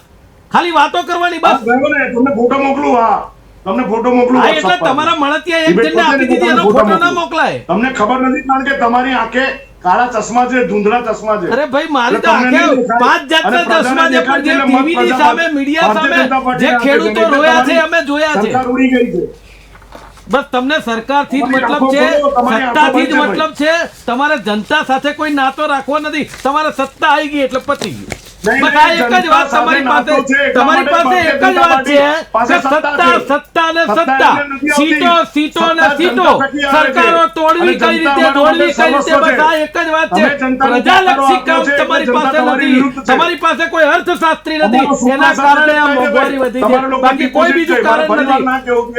ખાલી વાતો કરવાની બસ. તમને ફોટો મોકલું. હા, તમને ફોટો મોકલું. એટલે તમારા મળતિયા એક જણને આપી દીધી, એનો ફોટો ના મોકલાય. તમને ખબર નથી કારણ કે તમારી આંખે કાળા ચશ્મા છે, ધૂંધળા ચશ્મા છે. અરે ભાઈ, મારી તો આંખે 5 જાતના ચશ્મા છે, પણ જે ટીવીની સામે, મીડિયા સામે જે ખેડૂતો રોયા છે અમે જોયા છે. સરકાર ઉડી ગઈ છે. બસ તમને સરકારથી જ મતલબ છે, સત્તાથી જ મતલબ છે. તમારે જનતા સાથે કોઈ નાતો રાખવો નથી. તમારે સત્તા આવી ગઈ એટલે પતી ગયું. બસ આ એક જ વાત તમારી પાસે એક જ વાત છે કે સત્તા ને સત્તા, સીટો ને સીટો, સરકારો તોડવી કઈ રીતે, દોડવી કઈ રીતે, બસ આ એક જ વાત છે. પ્રજાલક્ષી કામ તમારી પાસે નથી. તમારી પાસે કોઈ અર્થશાસ્ત્રી નથી, એના કારણે આ મોંઘવારી વધી છે. બાકી કોઈ બીજું કારણ નથી.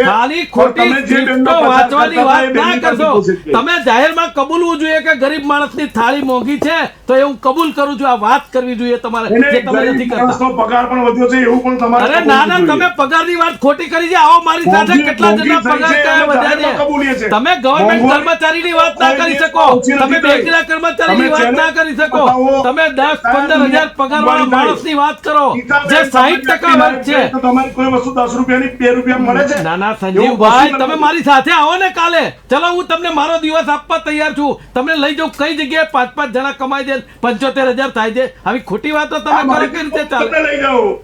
ખાલી ખોટી સ્ક્રિપ્ટો વાંચવાની વાત ના કરશો. તમે જાહેરમાં કબૂલવું જોઈએ કે ગરીબ માણસની થાળી મોંઘી છે, તો એ હું કબૂલ કરું છું. આ વાત કરવી જોઈએ તમારે. પગાર પણ વધ્યો છે એવું પણ તમારે. અરે ના ના, તમે પગારની વાત ખોટી કરી છે. આવો મારી સાથે કેટલા જણના પગાર કયા વધ્યા છે. તમે ગવર્નમેન્ટ કર્મચારીની વાત ના કરી શકો, તમે બેંકના કર્મચારીની વાત ના કરી શકો. તમે 10-15 હજાર પગાર વાળા માણસની વાત કરો જે 60% વર્ગ છે. તમારી કોઈ વસ્તુ 10 રૂપિયાની 2 રૂપિયા મળે છે. ના ના સંજીવભાઈ, તમે મારી સાથે આવો ને કાલે. ચલો, હું તમને મારો દિવસ આપવા તૈયાર છું. તમને લઈ જાઉં કઈ જગ્યાએ 5-5 જણા કમાઈ દે, 75,000 થાય છે. આવી ખોટી વાતો તમે કરો કે રીતે ચાલે? લઈ જાઉં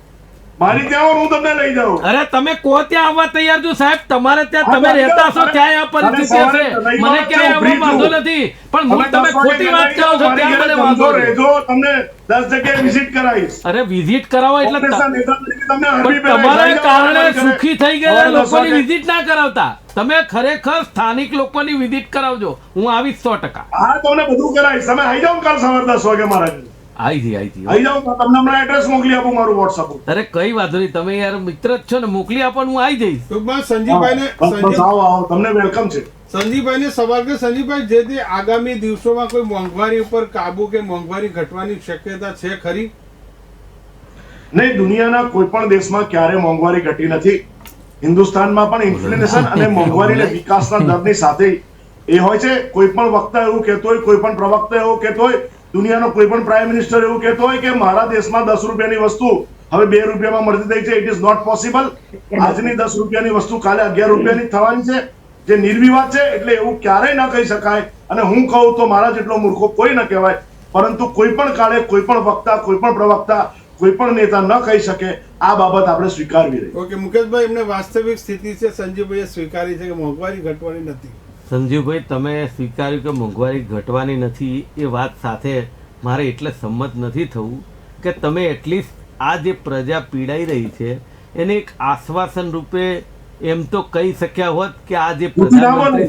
મારી ત્યાં, હું તમને લઈ જાઉં. અરે તમે કો ત્યાં આવવા તૈયાર છું સાહેબ. તમારે ત્યાં તમે રહેતા છો ત્યાં આ પરિસ્થિતિ છે. મને ક્યાંય આવવા વાંધો નથી, પણ તમે ખોટી વાત કરો છો ત્યાં મને વાંધો રહેજો. તમને 10 જગ્યાએ વિઝિટ કરાવીશ. અરે વિઝિટ કરાવો એટલે તમને તમારા કારણે સુખી થઈ ગયેલા લોકોની વિઝિટ ના કરાવતા. તમે ખરેખર સ્થાનિક લોકોની વિઝિટ કરાવજો. હું આવીશ 100%. હા, તમને બધું કરાવીશ. તમે આવી જાઓ કાલ સવારે 10 વાગે મારા. આવી જાઓ. તમને હમણાં એડ્રેસ મોકલી આપું મારું વોટ્સઅપ. અરે કઈ વાંધો નહીં, તમે યાર મિત્ર જ છો ને, મોકલી આપો, હું આવી જઈશ. ટૂંકમાં સંજીવભાઈને આવો, તમને વેલકમ છે. સંજીવભાઈને સવાલ કે સંજીવભાઈ, જે તે આગામી દિવસોમાં કોઈ મોંઘવારી ઉપર કાબુ કે મોંઘવારી ઘટવાની શક્યતા છે ખરી? નહીં, દુનિયાના કોઈ પણ દેશમાં ક્યારે મોંઘવારી ઘટી નથી. હિન્દુસ્તાનમાં પણ ઇન્ફ્લેશન અને મોંઘવારી અને વિકાસના દરની સાથે એ હોય છે. કોઈ પણ વક્તા એવું કહેતો હોય, કોઈ પણ પ્રવક્તા એવું કહેતો હોય, દુનિયાનો કોઈ પણ પ્રાઇમ મિનિસ્ટર એવું કહેતો હોય કે મારા દેશમાં 10 રૂપિયાની વસ્તુ હવે 2 રૂપિયામાં મળતી થઈ છે. It is not possible. આજની 10 રૂપિયાની વસ્તુ કાલે 11 રૂપિયાની થવાની છે, જે નિર્વિવાદ છે. એટલે એવું ક્યારેય ન કહી શકાય. અને હું કહું તો મારા જેટલો મૂર્ખો કોઈ ન કહેવાય, પરંતુ કોઈ પણ કાળે કોઈ પણ વક્તા, કોઈ પણ પ્રવક્તા, કોઈ પણ નેતા ન કહી શકે. આ બાબત આપણે સ્વીકારવી રહી. ઓકે મુકેશભાઈ, એમને વાસ્તવિક સ્થિતિ છે સંજીવભાઈએ સ્વીકારી છે કે મોંઘવારી ઘટવાની નથી. સંજીવભાઈ, તમે સ્વીકાર્યું કે મોંઘવારી ઘટવાની નથી, એ વાત સાથે મારે એટલે સંમત નથી થવું કે તમે એટલીસ્ટ આ જે પ્રજા પીડાઈ રહી છે એને એક આશ્વાસન રૂપે એમ તો કહી શક્યા હોત કે આ જે પ્રધાનમંત્રી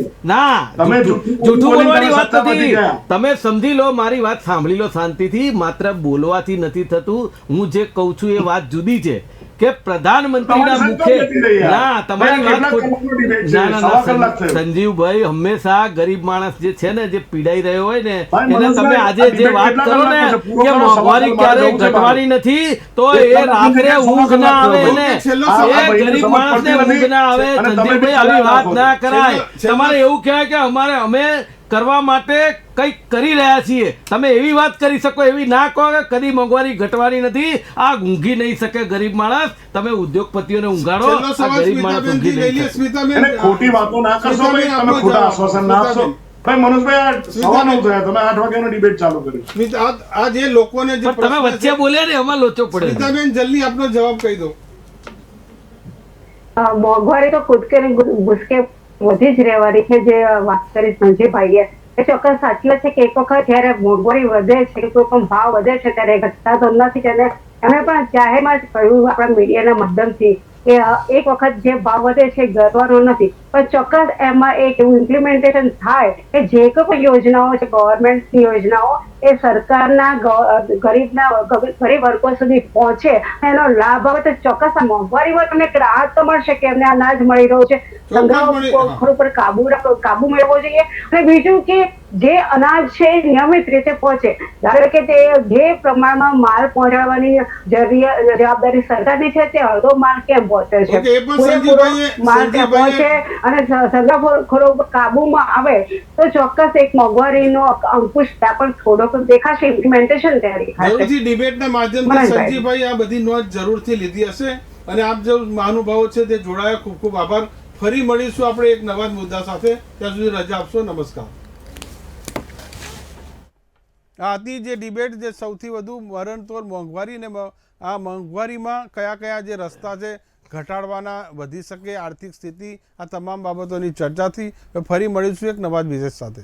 જૂઠું બોલવાની વાત નથી. તમે સમજી લો, મારી વાત સાંભળી લો શાંતિથી. માત્ર બોલવાથી નથી થતું. હું જે કહું છું એ વાત જુદી છે કે પ્રધાનમંત્રીના મુખે ના તમારી વાત ના સંજીવભાઈ, હંમેશા ગરીબ માણસ જે છે ને, જે પીડાઈ રહ્યો હોય ને, એને તમે આજે જે વાત કરો ને કે મોંઘવારી ક્યારેય ઘટવાની નથી, તો એ રાત્રે ઊંઘ ના આવે ને, એ ગરીબ માણસને ઊંઘ ના આવે. સંજીવભાઈ, આવી વાત ના કરાય. તમારે એવું કહેવાય કે અમે કરવા માટે કંઈક કરી રહ્યા છીએ. તમે એવી વાત કરી શકો, એવી ના કહો કે કદી મોંઘવારી ઘટવાની નથી. આ ઊંઘી નહીં શકે ગરીબ માણસ. તમે ઉદ્યોગપતિઓને ઊંઘાડો, ગરીબ માણસ ઊંઘી નહીં શકે. ખોટી વાતો ના કરશો ભાઈ, તમે ખોટા આશ્વાસન ના આપશો. ભાઈ મનોજભાઈ, 9:15 થયા, તમે 8 વાગ્યાનો ડિબેટ ચાલુ કર્યો. આ જે લોકોને જે તમે વચ્ચે બોલ્યા ને એમાં લોચો પડે. સ્મિતાબેન, જલ્દી આપનો જવાબ કહી દો. મોંઘવારી તો કૂદકે ને ભૂસકે વધી જ રહેવાની છે. જે વાત કરી સંજયભાઈએ એ ચોક્કસ સાચી વાત છે કે એક વખત જયારે મોંઘવારી વધે છે, કોઈ પણ ભાવ વધે છે, ત્યારે ઘટતા તો નથી. અને એમણે પણ જાહેરમાં જ કહ્યું આપણા મીડિયાના માધ્યમથી કે એક વખત જે ભાવ વધે છે ઘટવાનો નથી, પણ ચોક્કસ એમાં એક એવું ઇમ્પ્લિમેન્ટેશન થાય કે જે કોઈ પણ યોજનાઓ છે, ગવર્મેન્ટની યોજનાઓ, એ સરકારના ગરીબ વર્ગો સુધી પહોંચે, એનો લાભ આવે તો ચોક્કસ આ મોંઘવારીમાં તમને એક રાહત તો મળશે કે એમને અનાજ મળી રહ્યું છે. સંગ્રહ પર કાબુ મેળવવો જોઈએ. અને બીજું કે જે અનાજ છે એ નિયમિત રીતે પહોંચે. ધારો કે તે જે પ્રમાણમાં માલ પહોંચાડવાની જવાબદારી સરકારની છે, તે અડધો માલ કેમ પહોંચે છે, માલ ક્યાં પહોંચે અને સંગ્રહખોરો કાબુમાં આવે તો ચોક્કસ એક મોંઘવારીનો અંકુશ ત્યાં પણ થોડોક દેખાશે. ઇમ્પ્લિમેન્ટેશન ત્યાં દેખાશે. ડિબેટના માધ્યમથી સંજીવભાઈ આ બધી નોંધ જરૂરથી લીધી હશે. અને આપ જે મહાનુભાવો છે તે જોડાયા, ખૂબ ખૂબ આભાર. ફરી મળીશું આપણે એક નવા મુદ્દા સાથે. ત્યાં સુધી રજા આપશો. નમસ્કાર. આ હતી જે ડિબેટ, જે સૌથી વધુ મરણતોડ મોંઘવારી ને આ મોંઘવારીમાં કયા કયા જે રસ્તા છે ઘટાડવાના, વધી શકે આર્થિક સ્થિતિ, આ તમામ બાબતોની ચર્ચા થઈ. ફરી મળીશું એક નવા જ વિષય સાથે.